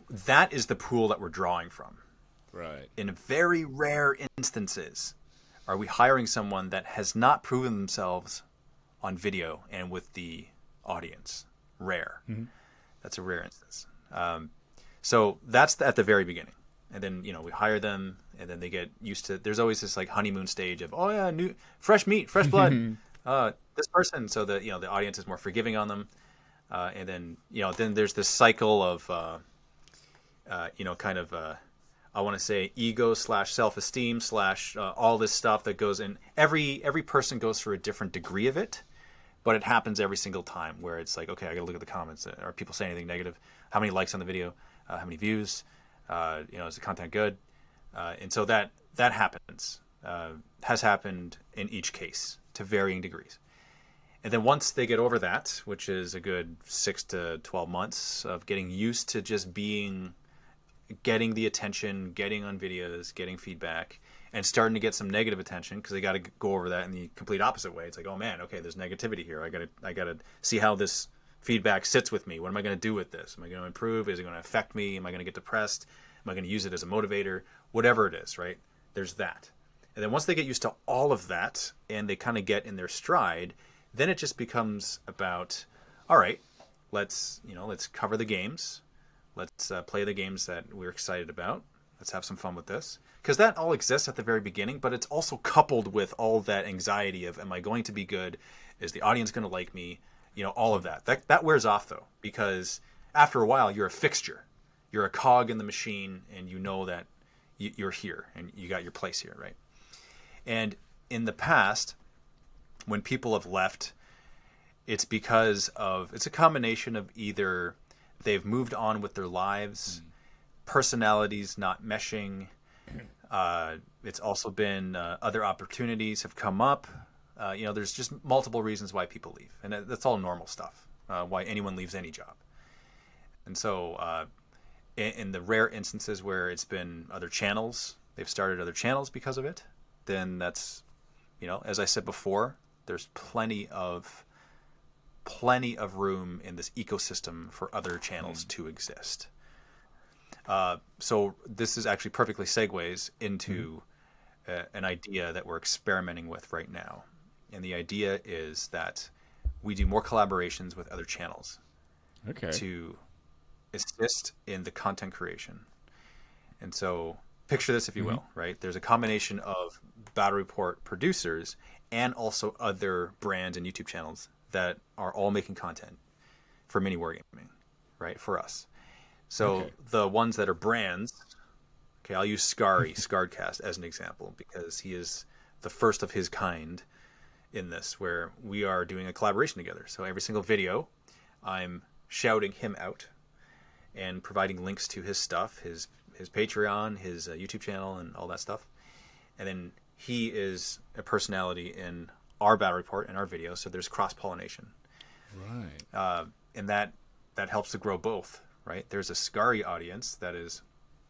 that is the pool that we're drawing from. Right. In very rare instances, are we hiring someone that has not proven themselves on video and with the audience? Rare. That's a rare instance. So that's at the very beginning. And then, we hire them, and then they get used to, there's always this like honeymoon stage of, oh yeah, new, fresh meat, fresh blood, this person. So the audience is more forgiving on them. And then, then there's this cycle of, I want to say ego / self-esteem / all this stuff that goes in. Every person goes through a different degree of it, but it happens every single time where it's like, okay, I got to look at the comments. Are people saying anything negative? How many likes on the video? How many views? Is the content good? And so that happens, has happened in each case to varying degrees. And then once they get over that, which is a good 6 to 12 months of getting used to just getting the attention, getting on videos, getting feedback, and starting to get some negative attention, because they got to go over that in the complete opposite way. It's like, oh man, okay, there's negativity here. I gotta see how this feedback sits with me. What am I going to do with this? Am I going to improve? Is it going to affect me? Am I going to get depressed? Am I going to use it as a motivator? Whatever it is, right? There's that. And then once they get used to all of that and they kind of get in their stride, then it just becomes about, all right, let's cover the games. Let's play the games that we're excited about. Let's have some fun with this. Because that all exists at the very beginning, but it's also coupled with all that anxiety of, am I going to be good? Is the audience going to like me? All of that. That wears off, though, because after a while, you're a fixture. You're a cog in the machine, and you know that you're here, and you got your place here, right? And in the past, when people have left, it's because it's a combination of either they've moved on with their lives, personalities not meshing. It's also been other opportunities have come up. There's just multiple reasons why people leave, and that's all normal stuff. Why anyone leaves any job. And so, in the rare instances where it's been other channels, they've started other channels because of it. Then that's, as I said before, there's plenty of room in this ecosystem for other channels to exist. So this is actually perfectly segues into an idea that we're experimenting with right now. And the idea is that we do more collaborations with other channels to assist in the content creation. And so picture this, if you will, right? There's a combination of battle report producers and also other brands and YouTube channels that are all making content for mini wargaming, right? For us. So the ones that are brands, I'll use Scarredcast as an example, because he is the first of his kind in this, where we are doing a collaboration together. So every single video, I'm shouting him out and providing links to his stuff, his Patreon, his YouTube channel, and all that stuff. And then he is a personality in our battle report and our video, so there's cross-pollination. Right. And that helps to grow both, right? There's a Scary audience that is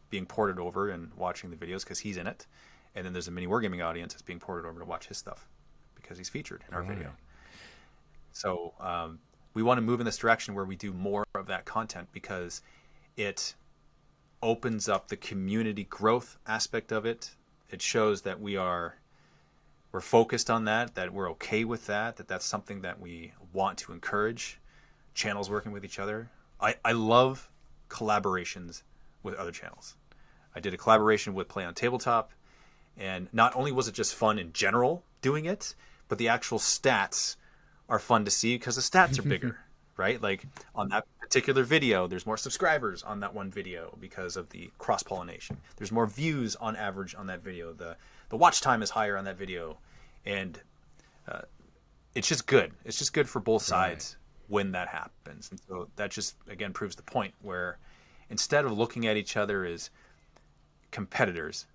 being ported over and watching the videos because he's in it. And then there's a mini wargaming audience that's being ported over to watch his stuff because he's featured in our video. So we want to move in this direction where we do more of that content, because it opens up the community growth aspect of it. It shows that we're focused on that we're okay with that's something that we want to encourage. Channels working with each other. I love collaborations with other channels. I did a collaboration with Play on Tabletop, and not only was it just fun in general doing it, but the actual stats are fun to see because the stats are bigger, right? Like on that particular video, there's more subscribers on that one video because of the cross-pollination. There's more views on average on that video. The watch time is higher on that video. And it's just good. It's just good for both sides when that happens. And so that just, again, proves the point where instead of looking at each other as competitors,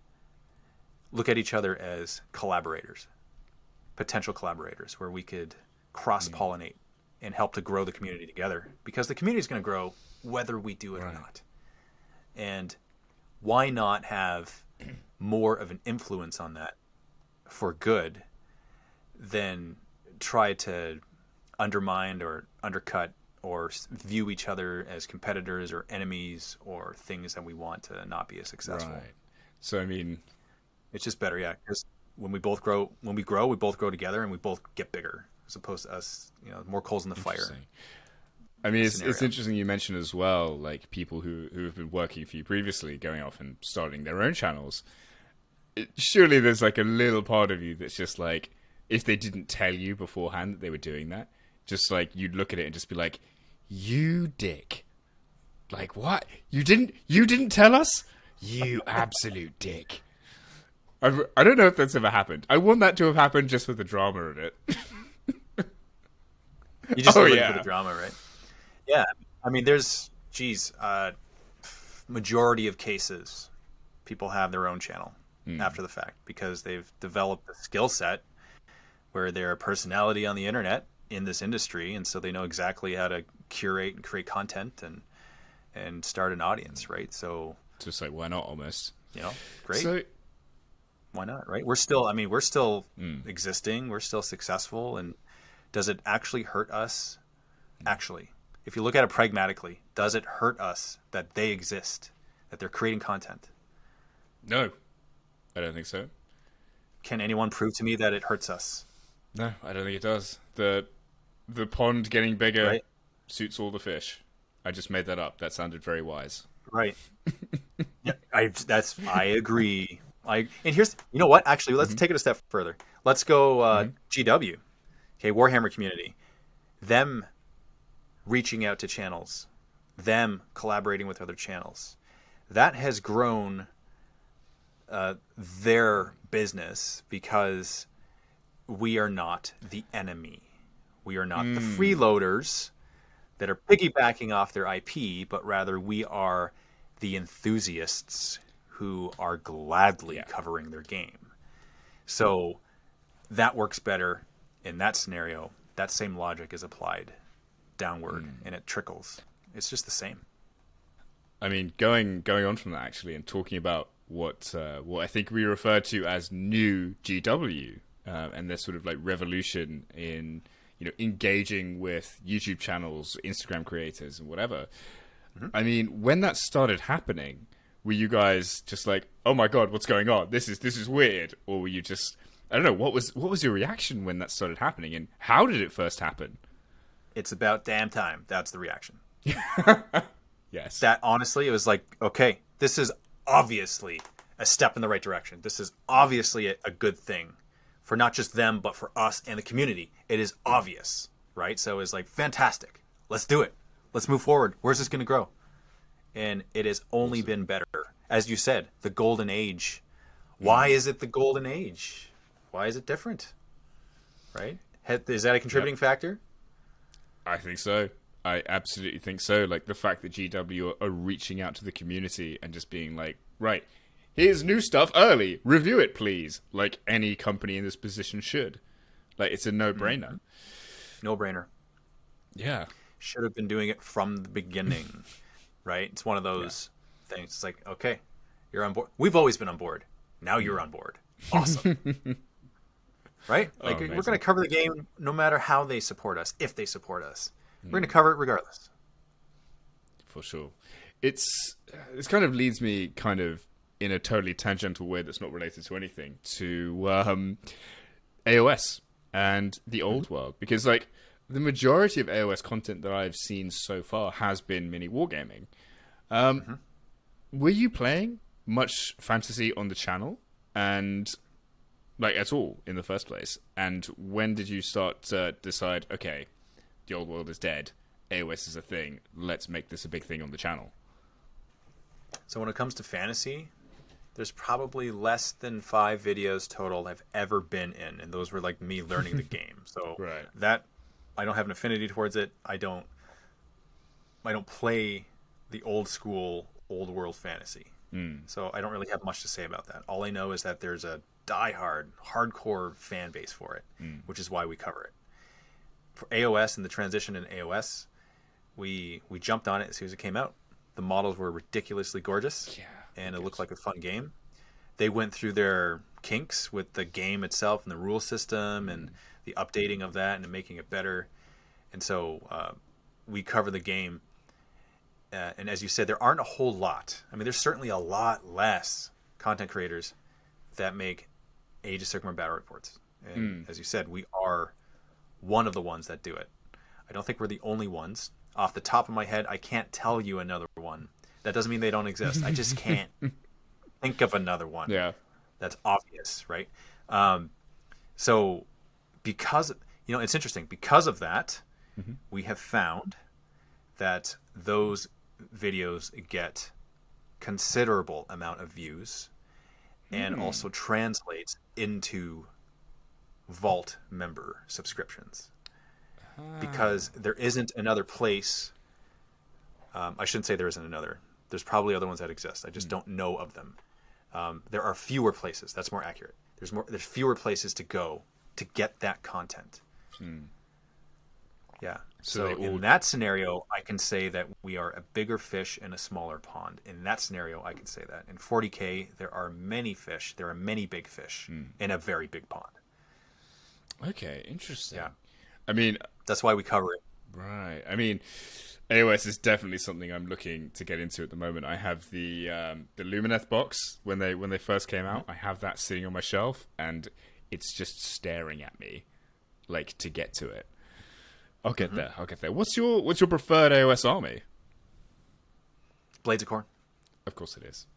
look at each other as collaborators, potential collaborators, where we could cross-pollinate and help to grow the community together, because the community is going to grow whether we do it or not. And why not have more of an influence on that for good than try to undermine or undercut or view each other as competitors or enemies or things that we want to not be as successful. Right. So, I mean, it's just better, yeah, because when we both grow, we both grow together and we both get bigger, as opposed to us, more coals in the fire. I mean, it's interesting you mentioned as well, like people who have been working for you previously going off and starting their own channels. Surely there's like a little part of you that's just like, if they didn't tell you beforehand that they were doing that, just like you'd look at it and just be like, you dick. Like, what? You didn't tell us? You absolute dick. I don't know if that's ever happened. I want that to have happened just for the drama of it. You just for the drama, right? Yeah. I mean, there's, majority of cases, people have their own channel after the fact because they've developed a skill set where they're a personality on the internet in this industry, and so they know exactly how to curate and create content and start an audience, right? So just like, why not, almost? Great. So, why not, right? We're still existing. We're still successful. And does it actually hurt us? Actually, if you look at it pragmatically, does it hurt us that they exist, that they're creating content? No, I don't think so. Can anyone prove to me that it hurts us? No, I don't think it does. The pond getting bigger suits all the fish. I just made that up. That sounded very wise. Right. Yeah, I agree. And here's, you know what? Actually, let's take it a step further. Let's go GW. Okay, Warhammer community. Them reaching out to channels. Them collaborating with other channels. That has grown their business because we are not the enemy. We are not the freeloaders that are piggybacking off their IP, but rather we are the enthusiasts who are gladly covering their game. So that works better in that scenario. That same logic is applied downward and it trickles. It's just the same. I mean, going on from that actually, and talking about what I think we refer to as new GW and this sort of like revolution in engaging with YouTube channels, Instagram creators, and whatever. I mean, when that started happening, were you guys just like, "Oh my god, what's going on? This is weird," or were you just, I don't know, what was your reaction when that started happening, and how did it first happen? It's about damn time. That's the reaction. Yes. That honestly, it was like, okay, this is obviously a step in the right direction. This is obviously a good thing for not just them, but for us and the community. It is obvious, right? So it's like, fantastic. Let's do it. Let's move forward. Where's this going to grow? And it has only been better. As you said, the golden age. Why is it the golden age? Why is it different? Right? Is that a contributing factor? I think so. I absolutely think so. Like the fact that GW are reaching out to the community and just being like, right, here's new stuff early. Review it, please. Like any company in this position should. Like it's a no-brainer. No-brainer. Yeah. Should have been doing it from the beginning, right? It's one of those things. It's like, okay, you're on board. We've always been on board. Now you're on board. Awesome. right? Like we're going to cover the game no matter how they support us, if they support us. We're going to cover it regardless. For sure. This kind of leads me kind of in a totally tangential way that's not related to anything to AOS and the old world, because like the majority of AOS content that I've seen so far has been mini wargaming. Were you playing much fantasy on the channel, and like at all in the first place? And when did you start to decide, okay, the old world is dead, AOS is a thing, let's make this a big thing on the channel? So when it comes to fantasy, there's probably less than 5 videos total I've ever been in, and those were like me learning the game. So that I don't have an affinity towards it. I don't play the old school, old world fantasy. So I don't really have much to say about that. All I know is that there's a hardcore fan base for it, which is why we cover it. For AOS and the transition in AOS, we jumped on it as soon as it came out. The models were ridiculously gorgeous, and it looked like a fun game. They went through their kinks with the game itself and the rule system and the updating of that and making it better. And so we cover the game. And as you said, there aren't a whole lot. I mean, there's certainly a lot less content creators that make Age of Sigmar battle reports. And as you said, we are one of the ones that do it. I don't think we're the only ones. Off the top of my head, I can't tell you another one. That doesn't mean they don't exist. I just can't think of another one. Yeah, that's obvious, right? So because, it's interesting. Because of that, we have found that those videos get considerable amount of views and also translates into Vault member subscriptions. Because there isn't another place. I shouldn't say there isn't another. There's probably other ones that exist. I just don't know of them. There are fewer places. That's more accurate. There's fewer places to go to get that content. Yeah. So in that scenario, I can say that we are a bigger fish in a smaller pond. In that scenario, I can say that. In 40K, there are many fish. There are many big fish in a very big pond. Okay, interesting. Yeah. I mean, that's why we cover it. Right. I mean, AOS is definitely something I'm looking to get into at the moment. I have the Lumineth box when they first came out. I have that sitting on my shelf, and it's just staring at me, like, to get to it. I'll get there. What's your preferred AOS army? Blades of Khorne. Of course it is.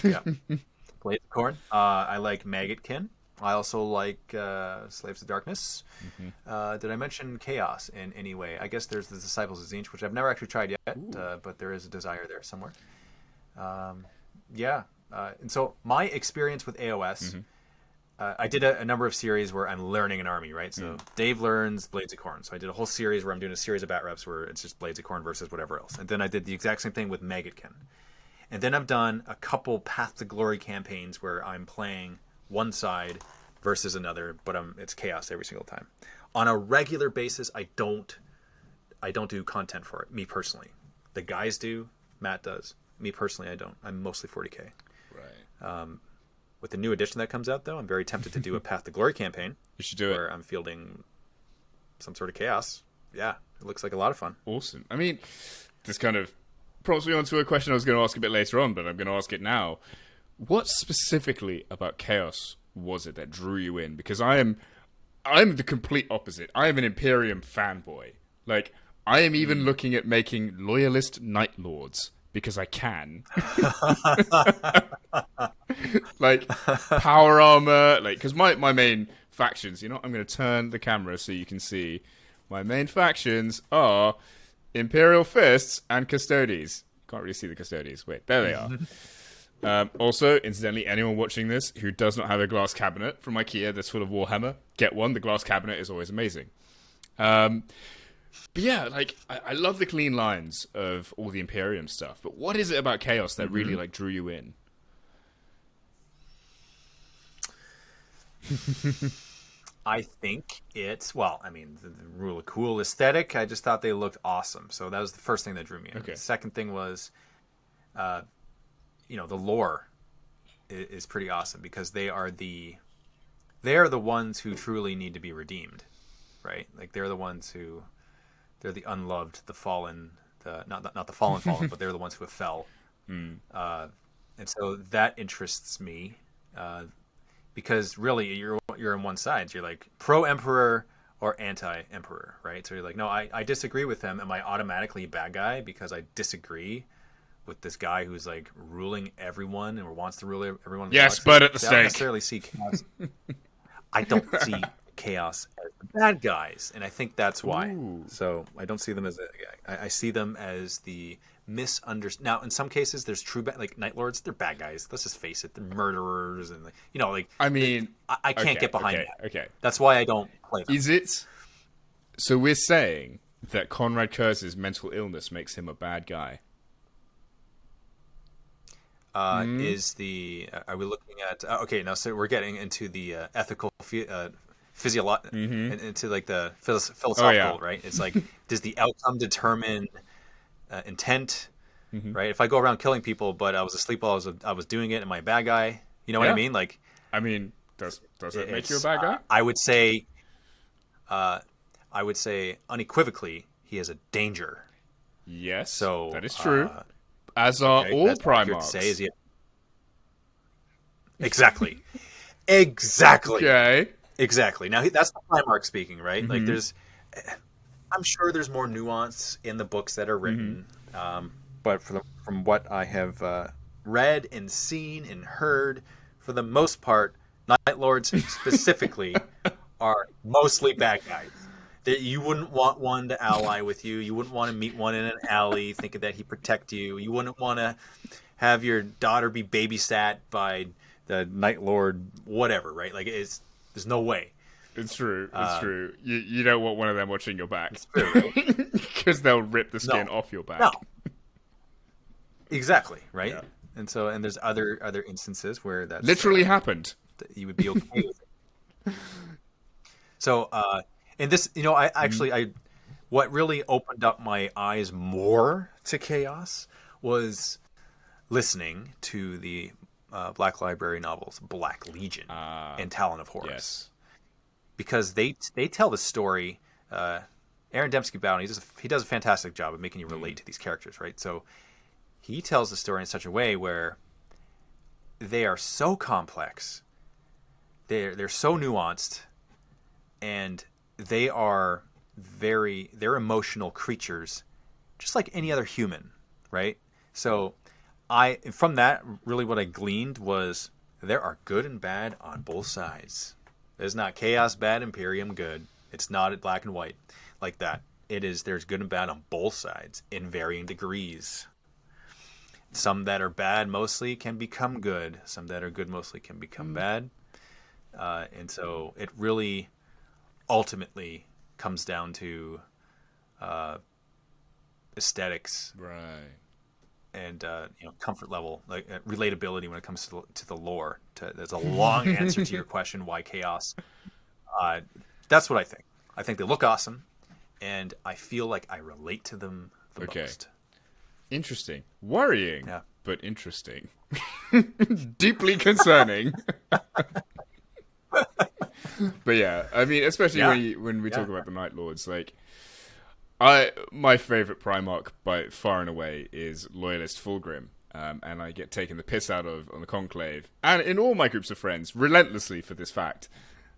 Yeah. Blades of Khorne. I like Maggotkin. I also like Slaves of Darkness. Did I mention Chaos in any way? I guess there's the Disciples of Tzeentch, which I've never actually tried yet, but there is a desire there somewhere. And so my experience with AOS, I did a number of series where I'm learning an army, right? So Dave learns Blades of Khorne. So I did a whole series where I'm doing a series of bat reps where it's just Blades of Khorne versus whatever else. And then I did the exact same thing with Maggotkin. And then I've done a couple Path to Glory campaigns where I'm playing one side versus another, but it's chaos every single time. On a regular basis, I don't do content for it, me personally. The guys do, Matt does. Me personally, I don't. I'm mostly 40K. Right. With the new edition that comes out, though, I'm very tempted to do a Path to Glory campaign. You should do it. Where I'm fielding some sort of chaos. Yeah, it looks like a lot of fun. Awesome. I mean, this kind of prompts me onto a question I was going to ask a bit later on, but I'm going to ask it now. What specifically about chaos was it that drew you in? Because I'm the complete opposite. I am an Imperium fanboy. Like, I am even looking at making loyalist Night Lords because I can. Like, power armor, like, because my main factions, I'm going to turn the camera so you can see. My main factions are Imperial Fists and Custodes. Can't really see the Custodes. Wait, there they are. Also, incidentally, anyone watching this who does not have a glass cabinet from IKEA that's full of Warhammer, get one. The glass cabinet is always amazing. But yeah, like, I love the clean lines of all the Imperium stuff. But what is it about Chaos that really, like, drew you in? I think it's, the really cool aesthetic. I just thought they looked awesome. So that was the first thing that drew me in. Okay. The second thing was, the lore is pretty awesome because they are the they're the ones who truly need to be redeemed, right? Like they're the unloved, the fallen, not the fallen, but they're the ones who have fell. And so that interests me, because really you're on one side. You're like pro-emperor or anti-emperor, right? So you're like, no, I disagree with them. Am I automatically a bad guy because I disagree with this guy who's like ruling everyone or wants to rule everyone? Yes, but at the stake. I don't necessarily see chaos. I don't see chaos as the bad guys, and I think that's why. Ooh. So I don't see them as I see them as the misunderstood. Now, in some cases, there's true like Night Lords. They're bad guys. Let's just face it. They're murderers, and like I mean, I can't get behind that. Okay, that's why I don't play them. Is it? So we're saying that Conrad Kurtz's mental illness makes him a bad guy. Is the are we looking at okay, now so we're getting into the ethical physiological into like the philosophical, right? It's like, does the outcome determine intent, right? If I go around killing people but I was asleep while I was doing it, am I a bad guy? You know what I mean? Like, I mean, does it make you a bad guy? I would say unequivocally he is a danger. Yes, so that is true. As are all Primarchs. Say, is he... Exactly. Okay. Exactly. Now that's the Primarch speaking, right? Like I'm sure there's more nuance in the books that are written, but from what I have read and seen and heard, for the most part, Night Lords specifically are mostly bad guys. That you wouldn't want one to ally with you. You wouldn't want to meet one in an alley thinking that he'd protect you. You wouldn't want to have your daughter be babysat by the Night Lord, whatever, right? Like, there's no way. It's true. It's true. You don't want one of them watching your back. It's true, right? Because they'll rip the skin off your back. No. Exactly, right? Yeah. And there's other instances where that's literally happened. You would be okay with it. So, and this, I actually, what really opened up my eyes more to chaos was listening to the Black Library novels, Black Legion and Talon of Horus. Yes. Because they tell the story. Aaron Dembski-Bowden, he does a fantastic job of making you relate to these characters, right? So he tells the story in such a way where they are so complex, they're so nuanced, and they're emotional creatures, just like any other human, right? So from that, really what I gleaned was there are good and bad on both sides. There's not chaos bad, Imperium good. It's not black and white like that. There's good and bad on both sides in varying degrees. Some that are bad mostly can become good. Some that are good mostly can become bad. And so it really ultimately comes down to aesthetics, right, and comfort level, like relatability when it comes to the lore. There's a long answer to your question, why chaos. That's what I think. I think they look awesome, and I feel like I relate to them the most. Interesting, worrying, but interesting, deeply concerning. But yeah, I mean, especially when we talk about the Night Lords, like, my favorite Primarch by far and away is Loyalist Fulgrim, and I get taken the piss out of on the Conclave, and in all my groups of friends, relentlessly for this fact,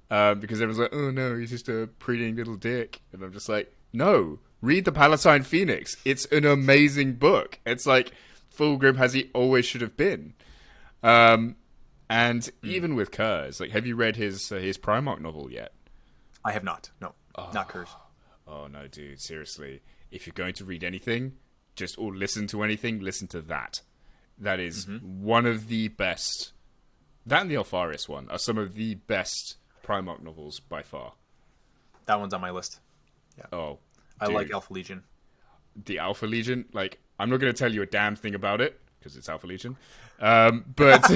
because everyone's like, oh no, he's just a pretty little dick, and I'm just like, no, read the Palatine Phoenix, it's an amazing book. It's like Fulgrim as he always should have been. And even with Kurz, like, have you read his Primarch novel yet? I have not. No, not Kurz. Oh no, dude! Seriously, if you're going to read anything, or listen to anything, listen to that. That is one of the best. That and the Alfaris one are some of the best Primarch novels by far. That one's on my list. Yeah. Oh, I like Alpha Legion. The Alpha Legion, like, I'm not going to tell you a damn thing about it because it's Alpha Legion. But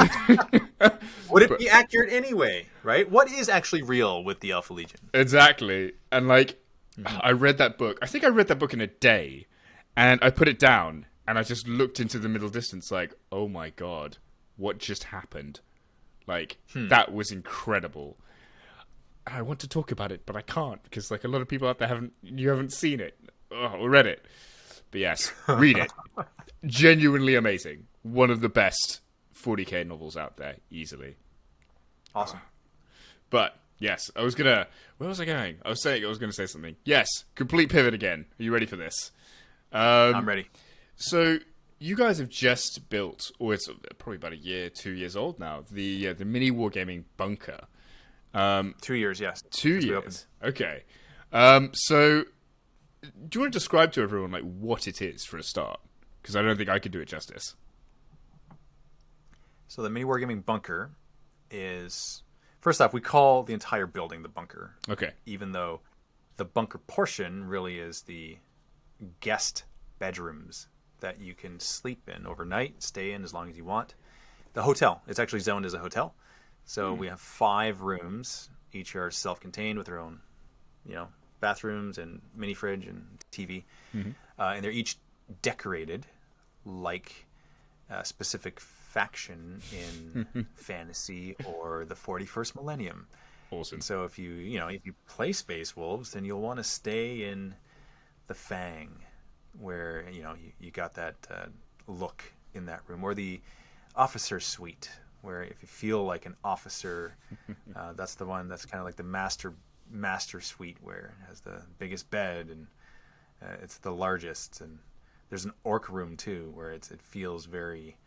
would it be accurate anyway, right? What is actually real with the Alpha Legion? Exactly. And like, I read that book. I think I read that book in a day, and I put it down, and I just looked into the middle distance like, oh my god, what just happened? Like, that was incredible. I want to talk about it, but I can't because like a lot of people out there haven't seen it or read it. But yes, read it. Genuinely amazing. One of the best 40k novels out there, easily. Awesome. But yes, where was I going? I was going to say something. Yes, complete pivot again. Are you ready for this? I'm ready. So you guys have just built, or it's probably about 2 years old now, the Miniwargaming bunker. 2 years, yes. 2 years. Okay. So do you want to describe to everyone like what it is for a start? Because I don't think I could do it justice. So the Miniwargaming bunker is, first off, we call the entire building the bunker. Okay. Even though the bunker portion really is the guest bedrooms that you can sleep in overnight, stay in as long as you want. The hotel, it's actually zoned as a hotel. So we have 5 rooms. Each are self-contained with their own, bathrooms and mini fridge and TV. And they're each decorated like a specific faction in fantasy or the 41st millennium. Awesome. And so if you play Space Wolves, then you'll want to stay in the Fang, where you got that look in that room, or the officer suite, where if you feel like an officer, that's the one that's kind of like the master suite, where it has the biggest bed and it's the largest. And there's an orc room too, where it feels very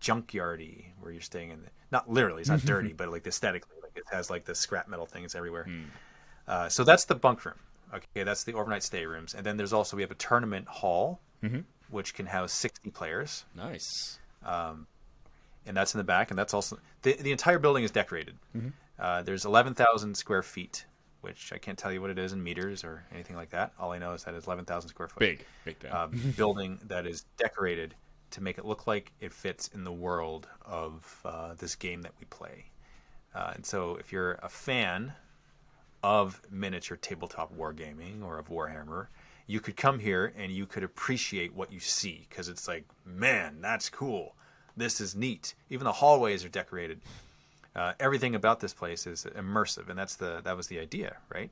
junkyardy, where you're staying in not literally, it's not dirty, but like aesthetically, like it has like the scrap metal things everywhere. So that's the bunk room. Okay, that's the overnight stay rooms. And then we have a tournament hall, which can house 60 players. Nice. And that's in the back, and that's also the entire building is decorated. There's 11,000 square feet, which I can't tell you what it is in meters or anything like that. All I know is that it's 11,000 square foot. Big building that is decorated to make it look like it fits in the world of this game that we play. And so if you're a fan of miniature tabletop wargaming or of Warhammer, you could come here and you could appreciate what you see, because it's like, man, that's cool. This is neat. Even the hallways are decorated. Everything about this place is immersive, and that was the idea, right?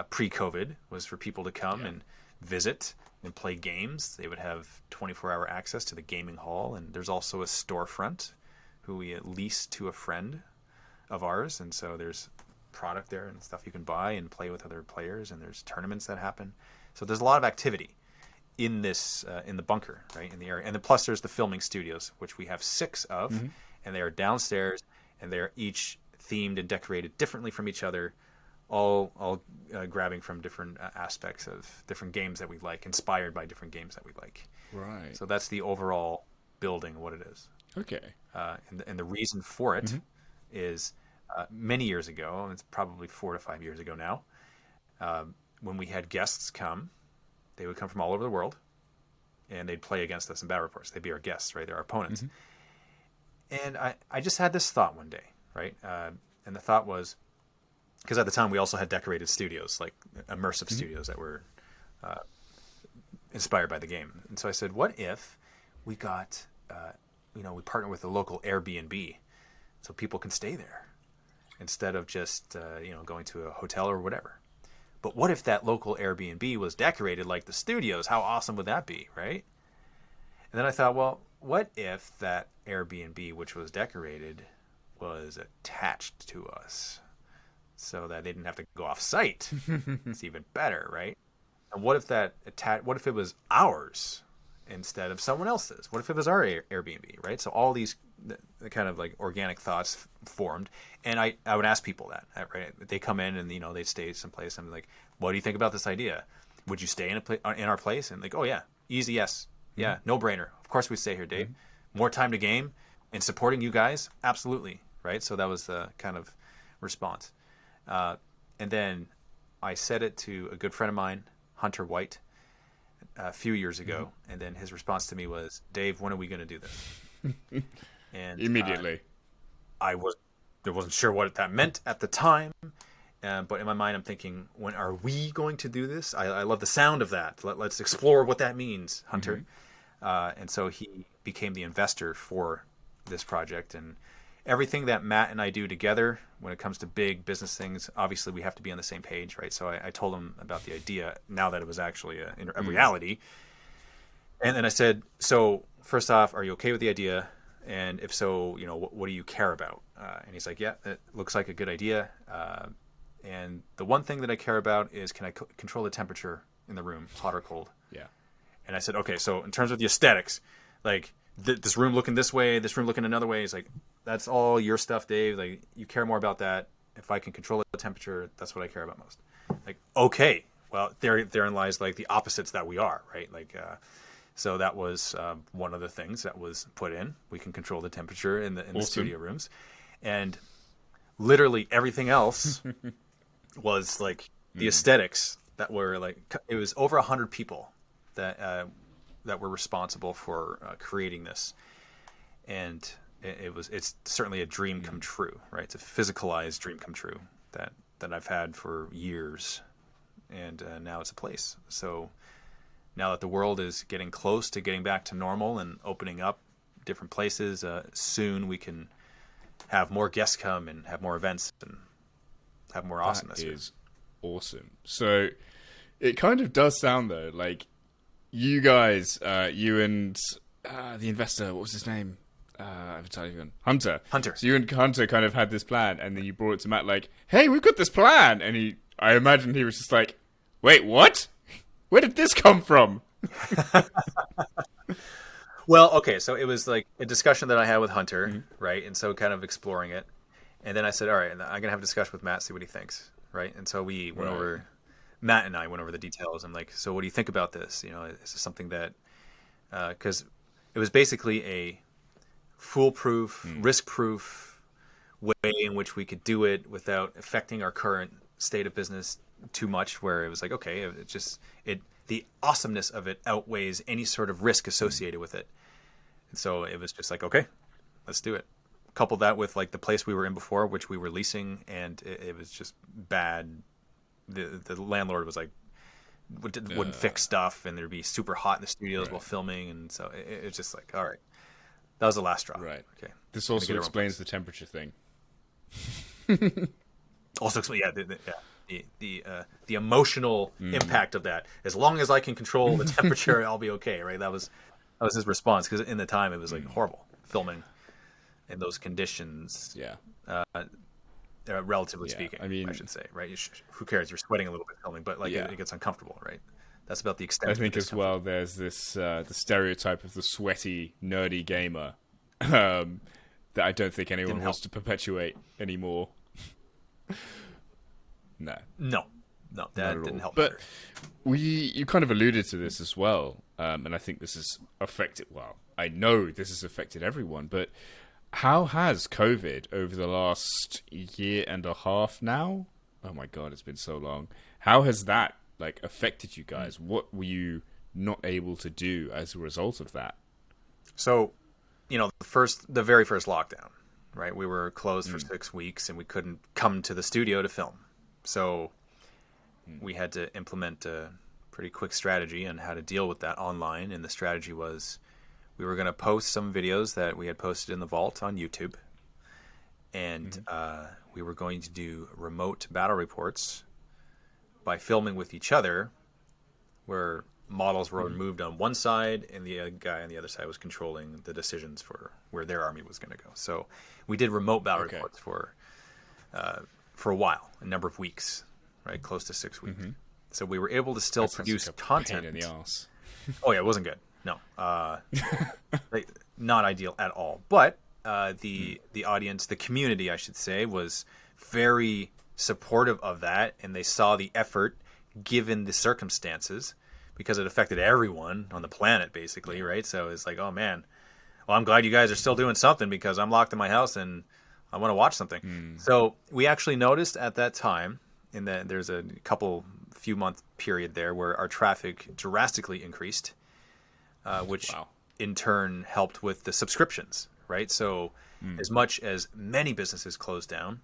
Pre-COVID was for people to come and visit and play games. They would have 24-hour access to the gaming hall, and there's also a storefront who we lease to a friend of ours, and so there's product there and stuff you can buy and play with other players, and there's tournaments that happen. So there's a lot of activity in this in the bunker, right, in the area. And then plus there's the filming studios, which we have 6 of, and they are downstairs, and they are each themed and decorated differently from each other, all grabbing from different aspects of different games that we like, inspired by different games that we like. Right. So that's the overall building, what it is. Okay. And the reason for it is many years ago, it's probably 4 to 5 years ago now, when we had guests come, they would come from all over the world, and they'd play against us in battle reports. They'd be our guests, right? They're our opponents. And I just had this thought one day, right? And the thought was, because at the time we also had decorated studios, like immersive studios that were inspired by the game. And so I said, what if we got, we partner with a local Airbnb so people can stay there instead of just, going to a hotel or whatever. But what if that local Airbnb was decorated like the studios? How awesome would that be, right? And then I thought, well, what if that Airbnb, which was decorated, was attached to us so that they didn't have to go off site? It's even better, right? And what if it was ours instead of someone else's? What if it was our Airbnb, right? So all these the kind of like organic thoughts formed, and I would ask people that, right? They come in and they stay someplace. I'm like, what do you think about this idea? Would you stay in our place? And like, oh yeah, easy yes, yeah, no brainer. Of course we stay here, Dave. More time to game and supporting you guys, absolutely, right? So that was the kind of response. And then I said it to a good friend of mine, Hunter White, a few years ago, and then his response to me was, Dave, when are we going to do this? And immediately, I wasn't sure what that meant at the time, but in my mind I'm thinking, when are we going to do this? I love the sound of that. Let's explore what that means, Hunter. And so he became the investor for this project, and everything that Matt and I do together when it comes to big business things, obviously we have to be on the same page, right? So I told him about the idea now that it was actually a reality. And then I said, so first off, are you okay with the idea? And if so, what do you care about? And he's like, yeah, it looks like a good idea. And the one thing that I care about is, can I control the temperature in the room, hot or cold? Yeah. And I said, okay, so in terms of the aesthetics, like this room looking this way, this room looking another way, is like, that's all your stuff, Dave. Like, you care more about that. If I can control the temperature, that's what I care about most. Like, okay, well, therein lies like the opposites that we are, right? Like, so that was one of the things that was put in. We can control the temperature in the studio rooms, and literally everything else was like the aesthetics that were like, it was over 100 people that were responsible for creating this, and it's certainly a dream come true, right? It's a physicalized dream come true that I've had for years, and now it's a place. So now that the world is getting close to getting back to normal and opening up different places, soon we can have more guests come and have more events and have more awesomeness. That is awesome. So it kind of does sound though like you guys, you and the investor, what was his name? Hunter. So you and Hunter kind of had this plan, and then you brought it to Matt like, hey, we've got this plan. And I imagine he was just like, wait, what? Where did this come from? Well, okay, so it was like a discussion that I had with Hunter, right? And so kind of exploring it. And then I said, all right, I'm going to have a discussion with Matt, see what he thinks, right? And so we went over, Matt and I went over the details. I'm like, so what do you think about this? Is this something that, because it was basically a foolproof, risk-proof way in which we could do it without affecting our current state of business too much, where it was like, okay, the awesomeness of it outweighs any sort of risk associated with it. And so it was just like, okay, let's do it. Couple that with like the place we were in before, which we were leasing, and it was just bad. The landlord was like, wouldn't fix stuff, and there'd be super hot in the studios while filming, and so it's just like, all right, that was the last straw. Right. Okay. This also explains the temperature thing. Also, yeah, the emotional impact of that. As long as I can control the temperature, I'll be okay, right? That was his response, because in the time it was like horrible filming in those conditions. Yeah. Relatively speaking, I should say, right? Who cares? You're sweating a little bit filming, but like it gets uncomfortable, right? That's about the extent. I think as well, there's this the stereotype of the sweaty, nerdy gamer that I don't think anyone wants to perpetuate anymore. No, that didn't help. But you kind of alluded to this as well, and I think this has affected. Well, I know this has affected everyone, but how has COVID over the last year and a half now? Oh my God, it's been so long. How has that like affected you guys? What were you not able to do as a result of that? So, the very first lockdown, right? We were closed for 6 weeks, and we couldn't come to the studio to film. So we had to implement a pretty quick strategy on how to deal with that online. And the strategy was, we were going to post some videos that we had posted in the vault on YouTube. And we were going to do remote battle reports by filming with each other, where models were moved on one side and the guy on the other side was controlling the decisions for where their army was going to go. So we did remote battle reports for a while, a number of weeks, right? Close to 6 weeks. So we were able to still produce content. Pain in the ass. Oh yeah, it wasn't good. No, not ideal at all. But the audience, the community, I should say, was very supportive of that, and they saw the effort given the circumstances, because it affected everyone on the planet, basically, right? So it's like, oh man, well, I'm glad you guys are still doing something, because I'm locked in my house and I want to watch something. So we actually noticed at that time, in that there's a few month period there where our traffic drastically increased, which in turn helped with the subscriptions, right? So as much as many businesses closed down,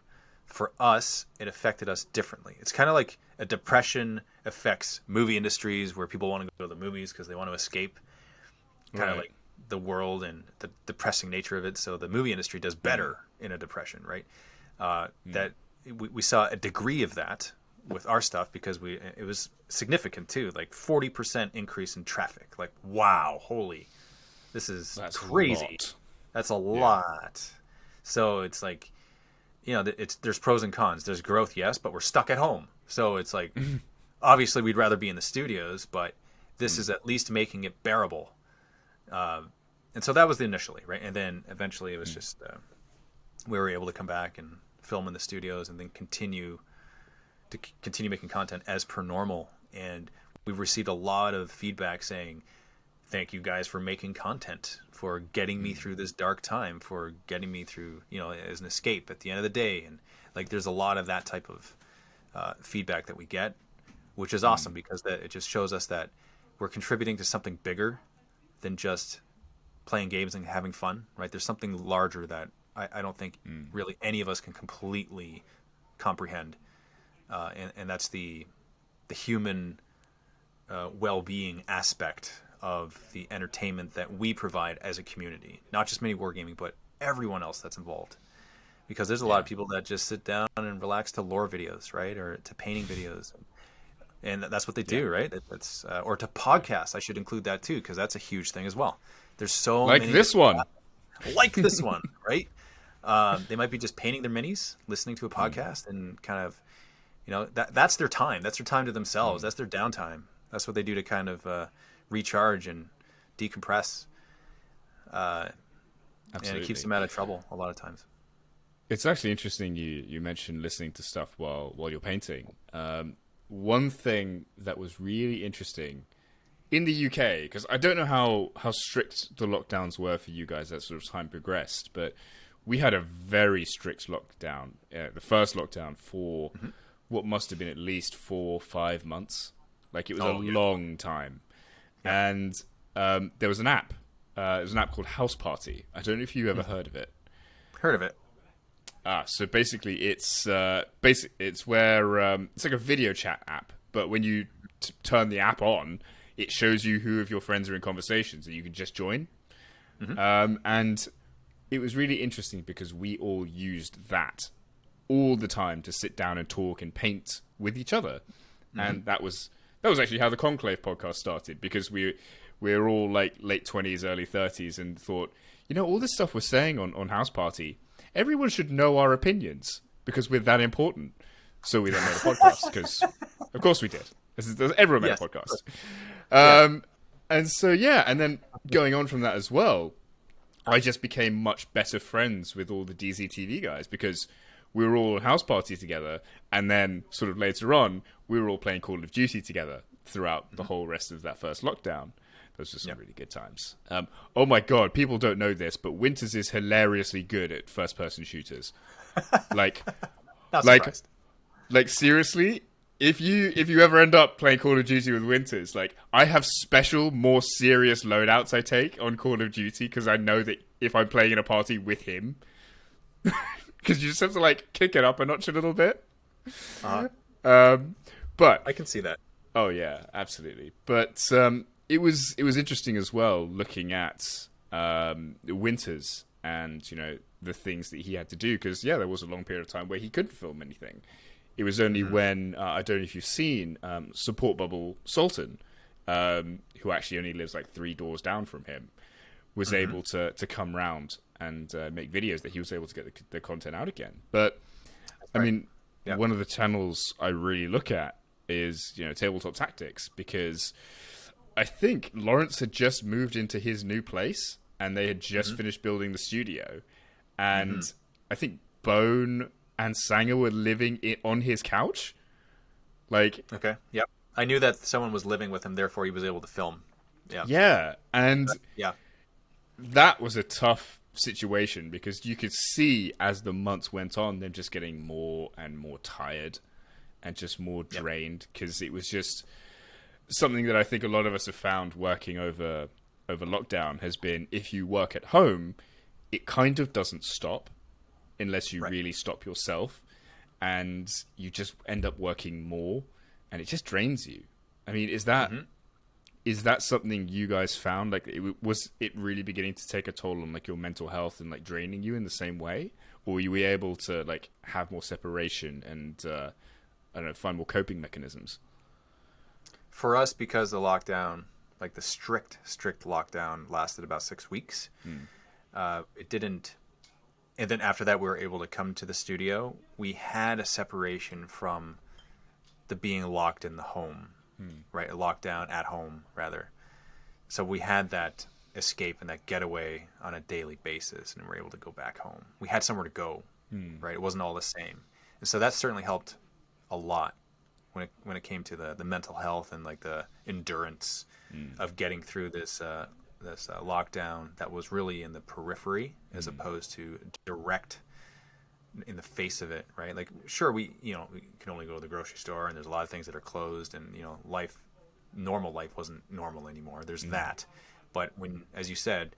for us, it affected us differently. It's kind of like a depression affects movie industries, where people want to go to the movies because they want to escape. Kind of like the world and the depressing nature of it. So the movie industry does better in a depression, right? That we saw a degree of that with our stuff because it was significant too, like 40% increase in traffic. Like, wow, holy, that's crazy. That's a lot. So it's like, you know, there's pros and cons. There's growth, yes, but we're stuck at home. So it's like, obviously we'd rather be in the studios, but this is at least making it bearable. And so that was initially, right? And then eventually it was just, we were able to come back and film in the studios and then continue making content as per normal. And we've received a lot of feedback saying, thank you guys for making content, for getting me through this dark time, for getting me through, you know, as an escape at the end of the day. And like, there's a lot of that type of feedback that we get, which is awesome because it just shows us that we're contributing to something bigger than just playing games and having fun, right? There's something larger that I don't think really any of us can completely comprehend. And that's the human well-being aspect of the entertainment that we provide as a community, not just Mini Wargaming, but everyone else that's involved. Because there's a lot of people that just sit down and relax to lore videos, right? Or to painting videos. And that's what they do, right? That's or to podcasts. I should include that too, because that's a huge thing as well. There's so like many this one. Like this one, right? They might be just painting their minis, listening to a podcast, and kind of, you know, that's their time. That's their time to themselves. That's their downtime. That's what they do to kind of recharge and decompress. And it keeps them out of trouble a lot of times. It's actually interesting you mentioned listening to stuff while you're painting. One thing that was really interesting in the UK, because I don't know how strict the lockdowns were for you guys as sort of time progressed, but we had a very strict lockdown, the first lockdown for what must have been at least 4 or 5 months. Like, it was a long time. Yeah. And there was an app. It was an app called House Party. I don't know if you ever heard of it. Heard of it. So basically it's where it's like a video chat app, but when you turn the app on, it shows you who of your friends are in conversations and you can just join. And it was really interesting because we all used that all the time to sit down and talk and paint with each other. And that was actually how the Conclave podcast started, because we're all like late 20s, early 30s, and thought, you know, all this stuff we're saying on House Party, everyone should know our opinions because we're that important. So we then made a podcast, because of course we did. Everyone made a podcast. And so, and then going on from that as well, I just became much better friends with all the DZTV guys because we were all House Party together. And then sort of later on, we were all playing Call of Duty together throughout the whole rest of that first lockdown. Those were some really good times. Oh my God, people don't know this, but Winters is hilariously good at first-person shooters. Like, Not surprised. like seriously, if you ever end up playing Call of Duty with Winters, like, I have special, more serious loadouts I take on Call of Duty because I know that if I'm playing in a party with him, because you just have to like kick it up a notch a little bit. But I can see that. Oh yeah, absolutely. But it was interesting as well looking at Winters and, you know, the things that he had to do, because there was a long period of time where he couldn't film anything. It was only when I don't know if you've seen Support Bubble Sultan, who actually only lives like 3 doors down from him, was able to come round and make videos, that he was able to get the content out again. But I mean, one of the channels I really look at is, you know, Tabletop Tactics, because I think Lawrence had just moved into his new place and they had just finished building the studio, and I think Bone and Sanger were living on his couch. Like, okay, yep. I knew that someone was living with him, therefore he was able to film. Yeah, and that was a tough situation because you could see as the months went on them just getting more and more tired and just more drained, because it was just something that I think a lot of us have found working over lockdown has been, if you work at home, it kind of doesn't stop unless you really stop yourself, and you just end up working more and it just drains you. I mean, is that is that something you guys found? Like, was it really beginning to take a toll on like your mental health and like draining you in the same way, or were you able to like have more separation and I don't know, find more coping mechanisms? For us, because the lockdown, like the strict lockdown, lasted about 6 weeks. It didn't. And then after that, we were able to come to the studio. We had a separation from the being locked in the home, right? A lockdown at home, rather. So we had that escape and that getaway on a daily basis, and we're able to go back home. We had somewhere to go, right? It wasn't all the same. And so that certainly helped a lot when it came to the mental health and like the endurance of getting through this lockdown that was really in the periphery as opposed to direct in the face of it, right? Like, sure, we can only go to the grocery store, and there's a lot of things that are closed, and normal life wasn't normal anymore. There's that. But when, as you said,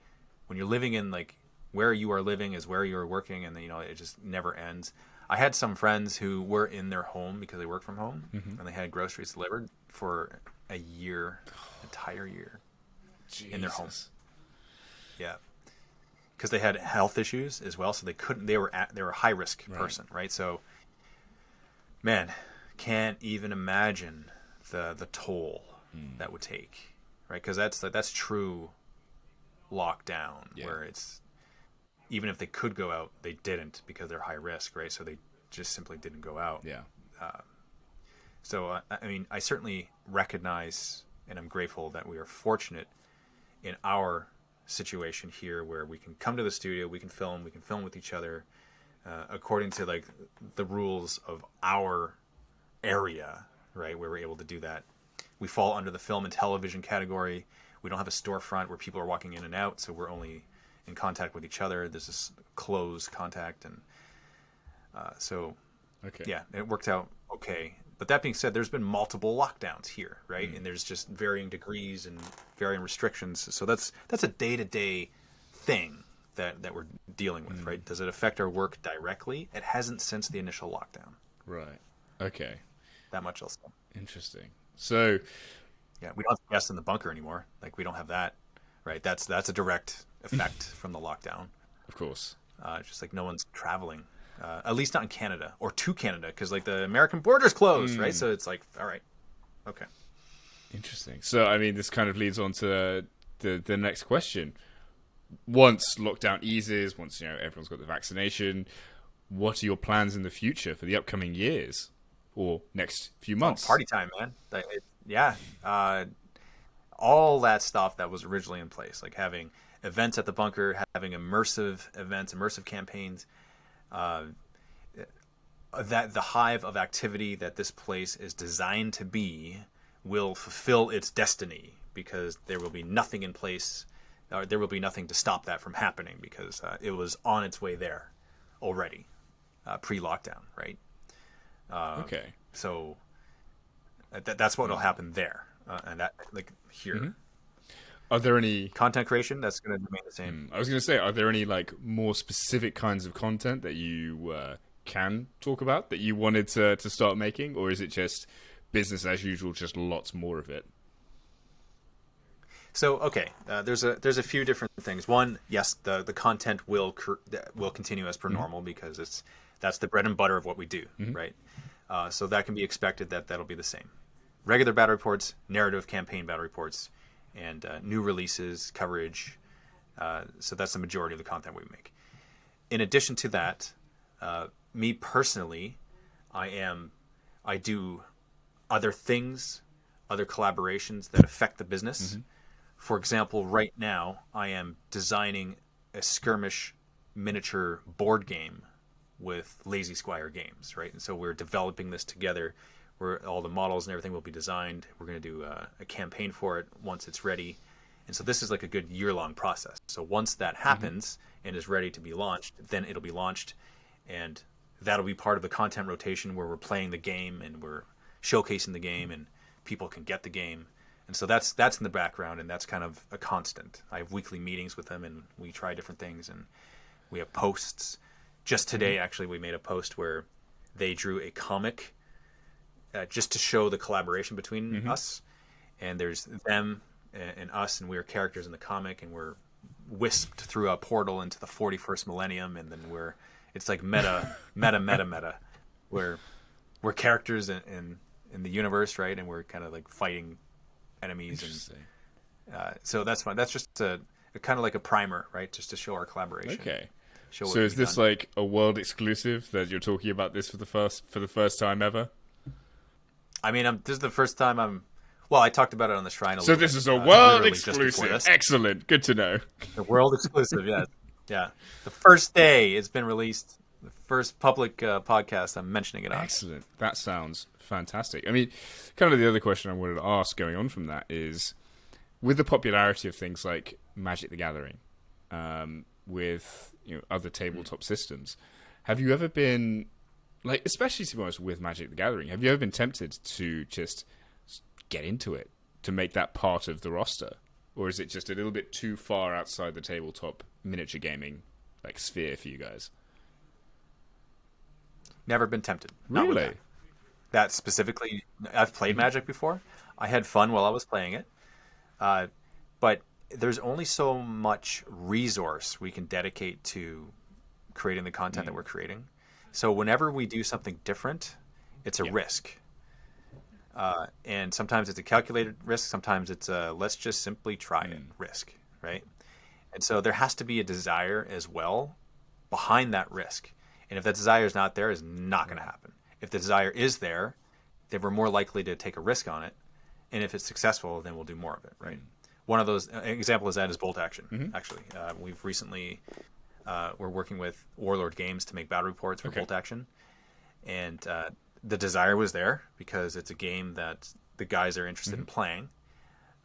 when you're living in like where you are living is where you're working, and it just never ends. I had some friends who were in their home because they work from home, and they had groceries delivered for a year, entire year. Jesus. In their home. Yeah. Because they had health issues as well, so they were a high risk person, right? So, man, can't even imagine the toll that would take, right? Because that's true lockdown, where it's, even if they could go out, they didn't because they're high risk, right? So they just simply didn't go out. Yeah. So I mean, I certainly recognize, and I'm grateful that we are fortunate in our situation here, where we can come to the studio, we can film with each other according to like the rules of our area, right? Where we're able to do that. We fall under the film and television category. We don't have a storefront where people are walking in and out, so we're only in contact with each other. There's this close contact, and yeah, it worked out okay. But that being said, there's been multiple lockdowns here, right? And there's just varying degrees and varying restrictions. So that's a day-to-day thing that we're dealing with, right? Does it affect our work directly? It hasn't since the initial lockdown. Right. Okay. That much else. Interesting. So, yeah, we don't have guests in the bunker anymore. Like, we don't have that, right? That's a direct effect from the lockdown. Of course. Just like no one's traveling. At least not in Canada or to Canada, because like the American border's closed, right? So it's like, all right, okay. Interesting. So, I mean, this kind of leads on to the next question. Once lockdown eases, once everyone's got the vaccination, what are your plans in the future for the upcoming years or next few months? Party time, man. Yeah. All that stuff that was originally in place, like having events at the bunker, having immersive events, immersive campaigns. That the hive of activity that this place is designed to be will fulfill its destiny, because there will be nothing in place, or there will be nothing to stop that from happening, because it was on its way there already, pre-lockdown, right? Okay. So that's what will happen there, and that like here. Are there any content creation that's going to remain the same? I was going to say, are there any like more specific kinds of content that you can talk about that you wanted to start making, or is it just business as usual, just lots more of it? So okay, there's a few different things. One, yes, the content will continue as per normal, because that's the bread and butter of what we do, right? So that can be expected that'll be the same. Regular battle reports, narrative campaign battle reports, and new releases, coverage. So that's the majority of the content we make. In addition to that, me personally, I do other things, other collaborations that affect the business. For example, right now, I am designing a skirmish miniature board game with Lazy Squire Games, right? And so we're developing this together, where all the models and everything will be designed. We're going to do a campaign for it once it's ready. And so this is like a good year-long process. So once that happens and is ready to be launched, then it'll be launched, and that'll be part of the content rotation where we're playing the game and we're showcasing the game and people can get the game. And so that's in the background, and that's kind of a constant. I have weekly meetings with them, and we try different things, and we have posts. Just today, actually, we made a post where they drew a comic just to show the collaboration between us. And there's them and us, and we were characters in the comic, and we're whisked through a portal into the 41st millennium, and then it's like meta. We're characters in the universe, right? And we're kind of like fighting enemies, and so that's fun. That's just a kind of like a primer, right? Just to show our collaboration. Okay. So is this like a world exclusive that you're talking about this for the first time ever? I mean, this is the first time well, I talked about it on the Shrine a little So bit. this is a world Literally exclusive. Excellent. Good to know. The world exclusive, yeah. Yeah. The first day it's been released, the first public podcast I'm mentioning it on. Excellent. That sounds fantastic. I mean, kind of the other question I wanted to ask going on from that is, with the popularity of things like Magic the Gathering, with other tabletop systems, have you ever been, like, especially to be honest with Magic the Gathering, have you ever been tempted to just get into it, to make that part of the roster? Or is it just a little bit too far outside the tabletop miniature gaming like sphere for you guys? Never been tempted. Really? That specifically, I've played Magic before. I had fun while I was playing it. But there's only so much resource we can dedicate to creating the content that we're creating. So whenever we do something different, it's a risk. And sometimes it's a calculated risk. Sometimes it's a let's just simply try it risk, right? And so there has to be a desire as well behind that risk. And if that desire is not there, it's not going to happen. If the desire is there, then we're more likely to take a risk on it. And if it's successful, then we'll do more of it, right? One of those example is that is bolt action. Actually, we've recently we're working with Warlord Games to make battle reports for bolt action, and the desire was there because it's a game that the guys are interested in playing,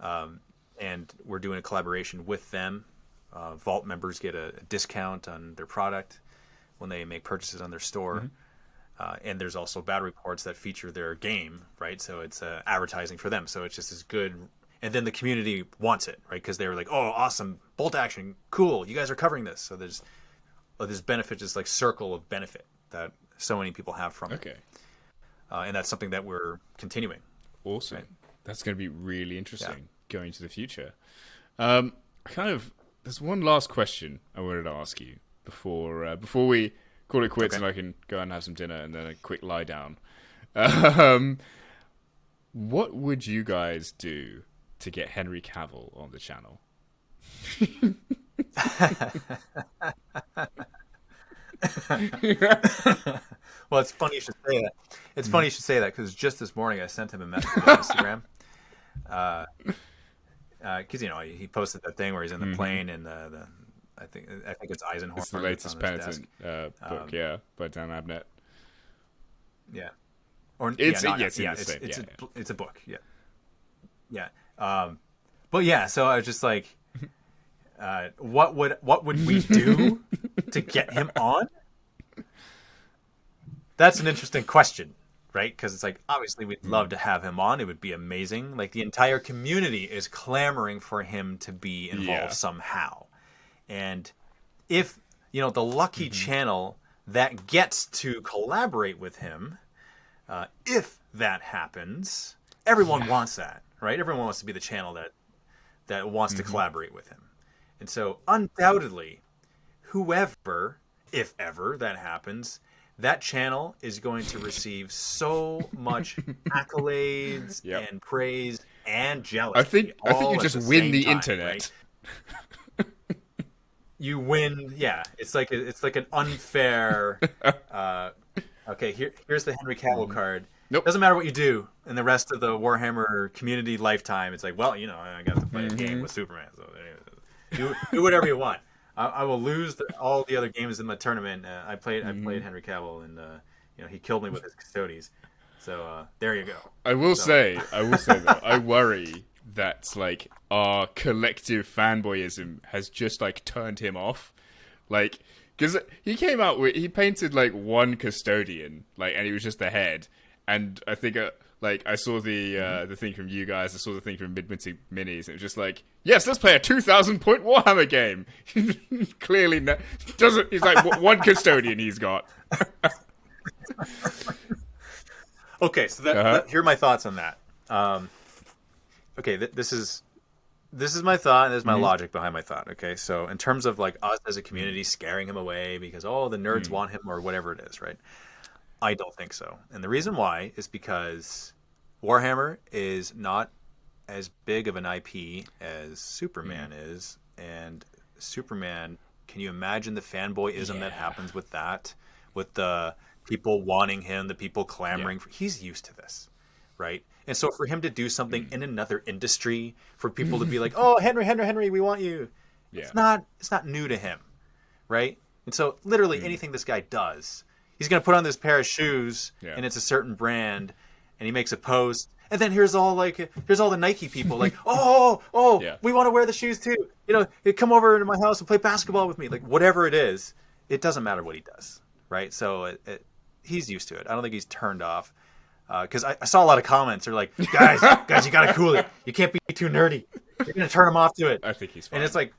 and we're doing a collaboration with them. Vault members get a discount on their product when they make purchases on their store. And there's also battle reports that feature their game, right? So it's advertising for them. So it's just as good. And then the community wants it, right? Because they were like, oh, awesome, bolt action, cool. You guys are covering this. So there's this benefit, just like circle of benefit that so many people have from it. And that's something that we're continuing. Awesome. Right? That's going to be really interesting going into the future. There's one last question I wanted to ask you before we call it quits and I can go and have some dinner and then a quick lie down. What would you guys do to get Henry Cavill on the channel? Well, it's funny you should say that. It's funny you should say that because just this morning I sent him a message on Instagram. Because he posted that thing where he's in the plane and I think it's Eisenhower. It's the latest Penitent book, by Dan Abnett. Yeah, or it's it's a book. Yeah. But yeah, so I was just like, what would we do to get him on? That's an interesting question, right? Because it's like, obviously we'd love to have him on. It would be amazing. Like the entire community is clamoring for him to be involved somehow. And if, the lucky channel that gets to collaborate with him, if that happens, everyone wants that, right? Everyone wants to be the channel that wants to collaborate with him. And so undoubtedly, whoever, if ever that happens, that channel is going to receive so much accolades and praise and jealousy. I think you just win the internet. Right? You win, It's like an unfair. Here's the Henry Cavill card. Nope. Doesn't matter what you do in the rest of the Warhammer community lifetime. It's like, well, I got to play a game with Superman, so do whatever you want. I will lose all the other games in my tournament. I played Henry Cavill, and he killed me with his Custodes. So there you go. I will say though, I worry that like our collective fanboyism has just like turned him off, like because he came out with he painted like one custodian, like, and he was just the head, and I think I saw the thing from you guys, I saw the thing from Mid-Minty Minis, and it was just like, yes, let's play a 2,000 point Warhammer game. Clearly doesn't. He's like one custodian he's got. Okay, so here are my thoughts on that. This is this is my thought, and this is my logic behind my thought. Okay, so in terms of like us as a community scaring him away because the nerds want him or whatever it is, right? I don't think so, and the reason why is because Warhammer is not as big of an IP as Superman is, and Superman. Can you imagine the fanboyism that happens with that? With the people wanting him, the people clamoring for. He's used to this, right? And so for him to do something in another industry, for people to be like, "Oh, Henry, we want you," it's not new to him, right? And so literally anything this guy does, he's gonna put on this pair of shoes, and it's a certain brand, and he makes a post, and then here's all the Nike people like, we want to wear the shoes too. Come over to my house and play basketball with me. Like whatever it is, it doesn't matter what he does, right? So he's used to it. I don't think he's turned off. Because I saw a lot of comments. They're like, guys, you gotta cool it. You can't be too nerdy. You're gonna turn him off to it. I think he's fine. And it's like,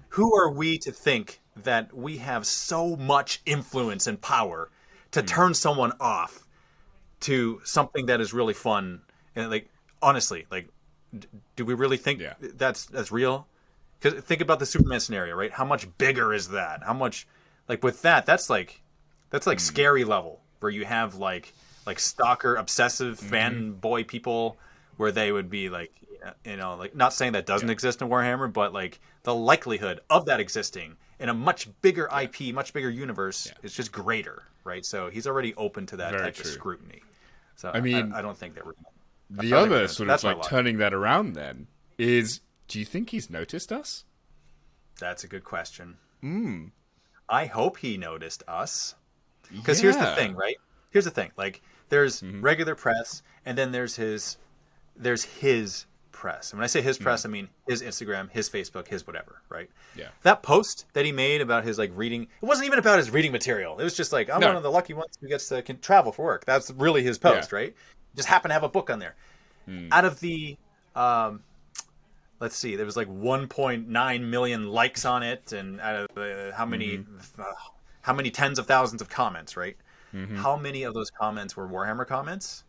who are we to think that we have so much influence and power to turn someone off to something that is really fun? And like, honestly, like, do we really think that's real? Because think about the Superman scenario, right? How much bigger is that? How much, like, with that's like scary level where you have like stalker, obsessive fanboy people where they would be like, like, not saying that doesn't exist in Warhammer, but like the likelihood of that existing in a much bigger IP, much bigger universe is just greater, right? So he's already open to that type of scrutiny. So I mean, I don't think that we're the other sort of like turning that around then is, do you think he's noticed us? That's a good question. I hope he noticed us. Because here's the thing, right? Here's the thing. Like, there's regular press, and then there's his press. And when I say his press, I mean his Instagram, his Facebook, his whatever, right? Yeah. That post that he made about his like reading, it wasn't even about his reading material. It was just like, I'm one of the lucky ones who gets to can travel for work. That's really his post, right? Just happened to have a book on there. Out of the, let's see, there was like 1.9 million likes on it, and out of how many tens of thousands of comments, right? How many of those comments were Warhammer comments?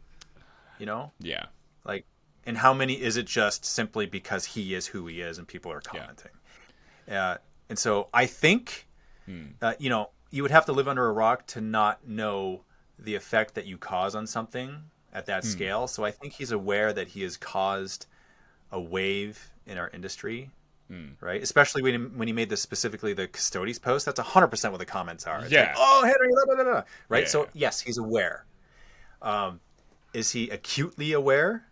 Yeah. Like, and how many is it just simply because he is who he is and people are commenting? And so I think, you would have to live under a rock to not know the effect that you cause on something at that scale. So I think he's aware that he has caused a wave in our industry. Right, especially when he made this specifically the Custodes post. That's 100% what the comments are. It's like, oh, Henry, blah, blah, blah, blah. Right. Yeah. So yes, he's aware. Is he acutely aware?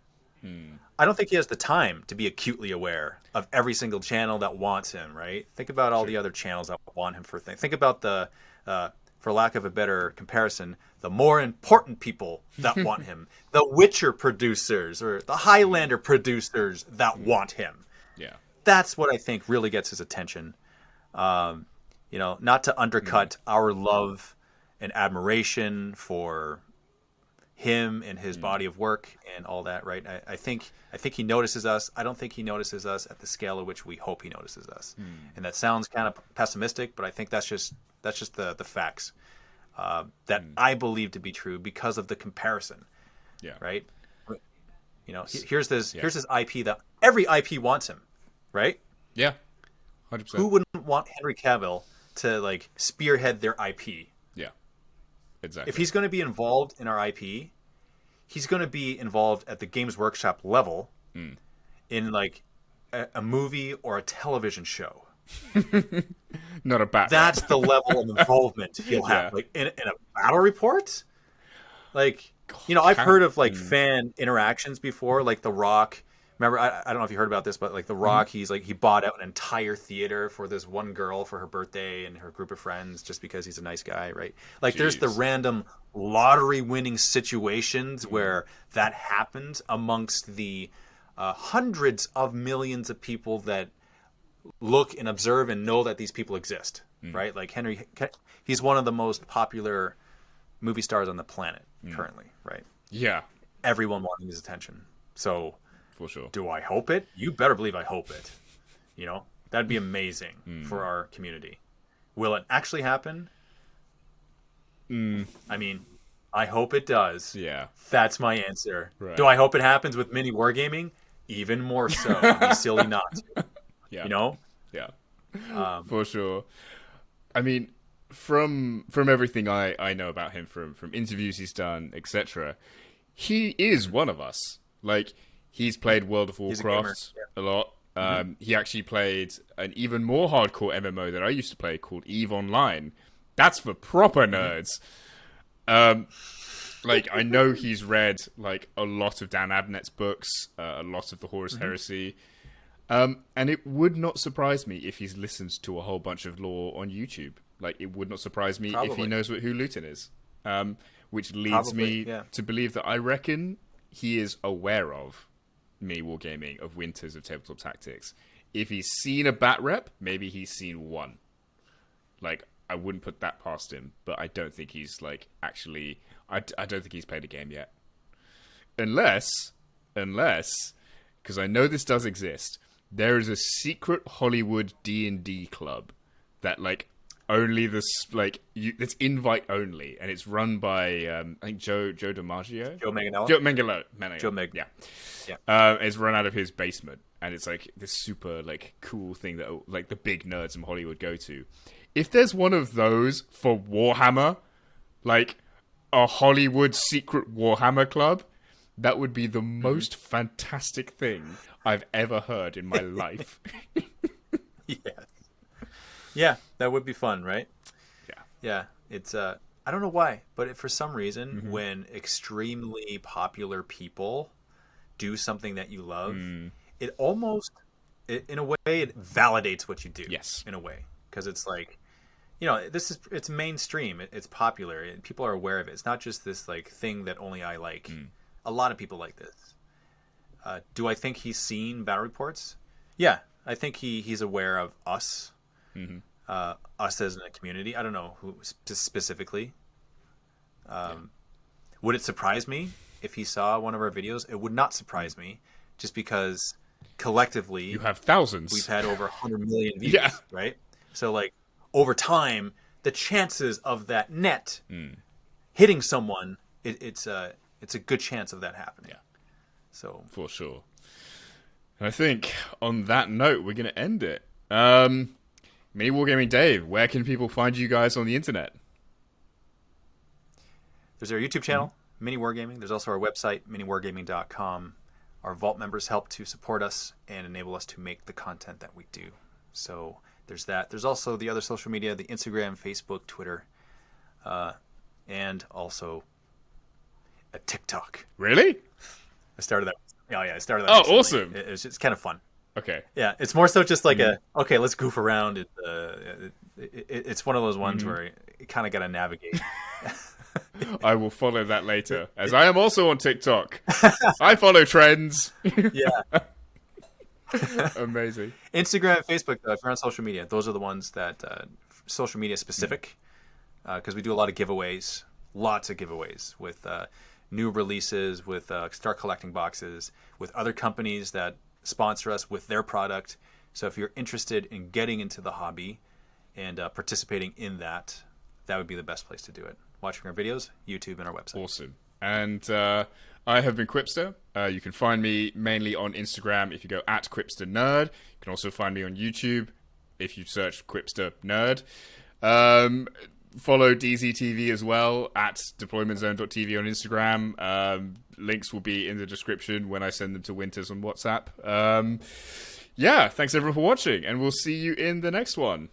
I don't think he has the time to be acutely aware of every single channel that wants him. Right. Think about all the other channels that want him for things. Think about the, for lack of a better comparison, the more important people that want him, the Witcher producers or the Highlander producers that want him. Yeah. That's what I think really gets his attention. Not to undercut our love and admiration for him and his body of work and all that, right? I think he notices us. I don't think he notices us at the scale at which we hope he notices us. And that sounds kind of pessimistic, but I think that's just the facts that I believe to be true because of the comparison. Yeah. Right. Here's this IP that every IP wants him. Right? Yeah. 100%. Who wouldn't want Henry Cavill to like spearhead their IP? Yeah. Exactly. If he's going to be involved in our IP, he's going to be involved at the Games Workshop level in like a movie or a television show. Not a Batman. That's the level of involvement he'll have. Like in a battle report? Like, I've heard of like fan interactions before, like The Rock. Remember, I don't know if you heard about this, but like The Rock, he bought out an entire theater for this one girl for her birthday and her group of friends just because he's a nice guy, right? Like there's the random lottery winning situations where that happens amongst the hundreds of millions of people that look and observe and know that these people exist, right? Like Henry, he's one of the most popular movie stars on the planet currently, right? Yeah. Everyone wanting his attention. So... For sure. Do I hope it? You better believe I hope it. That'd be amazing for our community. Will it actually happen? I mean, I hope it does. Yeah. That's my answer. Right. Do I hope it happens with Miniwargaming? even more so. It'd be silly not to, Yeah. you know? Yeah. For sure. I mean, from everything I know about him, from interviews he's done, etc., he is one of us. Like, he's played World of Warcraft a lot. He actually played an even more hardcore MMO that I used to play called EVE Online. That's for proper nerds. Like, I know he's read like a lot of Dan Abnett's books, a lot of the Horus Heresy. And it would not surprise me if he's listened to a whole bunch of lore on YouTube. Like, it would not surprise me if he knows who Luton is. Which leads me to believe that I reckon he is aware of Miniwargaming, of Winters, of Tabletop Tactics. If he's seen a bat rep, maybe he's seen one. Like, I wouldn't put that past him, but I don't think he's, like, actually... I don't think he's played a game yet. Unless, because I know this does exist, there is a secret Hollywood D&D club that, like, only this, like, it's invite only, and it's run by, I think, Joe DiMaggio? Joe Manganiello? Joe Meg, yeah. It's run out of his basement, and it's, like, this super, like, cool thing that, like, the big nerds from Hollywood go to. If there's one of those for Warhammer, like, a Hollywood secret Warhammer club, that would be the most fantastic thing I've ever heard in my life. Yeah, that would be fun, right? Yeah. Yeah, it's I don't know why, but for some reason, when extremely popular people do something that you love, it almost, in a way, it validates what you do. Yes. In a way, because it's like, you know, it's mainstream. It's popular, and people are aware of it. It's not just this like thing that only I like. A lot of people like this. Do I think he's seen battle reports? Yeah, I think he's aware of us. Us as a community. I don't know who specifically. Would it surprise me if he saw one of our videos? It would not surprise me, just because collectively you have thousands. We've had over 100 million views, right? So like over time, the chances of that net hitting someone, it's a good chance of that happening. Yeah. So for sure. I think on that note, we're going to end it. Miniwargaming Dave, where can people find you guys on the internet? There's our YouTube channel, Miniwargaming. There's also our website, miniwargaming.com. Our Vault members help to support us and enable us to make the content that we do. So there's that. There's also the other social media, the Instagram, Facebook, Twitter, and also a TikTok. Really? I started that. Oh, yeah, I started that. Oh, recently. awesome. It's kind of fun. Okay. Yeah, it's more so just like okay, let's goof around. It's one of those ones where you kind of got to navigate. I will follow that later, as I am also on TikTok. I follow trends. Yeah. Amazing. Instagram and Facebook, though, if you're on social media, those are the ones that social media specific, because we do a lot of giveaways, lots of giveaways with new releases, with start collecting boxes, with other companies that sponsor us with their product. So if you're interested in getting into the hobby and participating in that, that would be the best place to do it. Watching our videos, YouTube, and our website. Awesome. And I have been Quipster. You can find me mainly on Instagram if you go at Quipster Nerd. You can also find me on YouTube if you search Quipster Nerd. Follow DZTV as well at DeploymentZone.tv on Instagram. Links will be in the description when I send them to Winters on WhatsApp. Yeah, thanks everyone for watching, and we'll see you in the next one.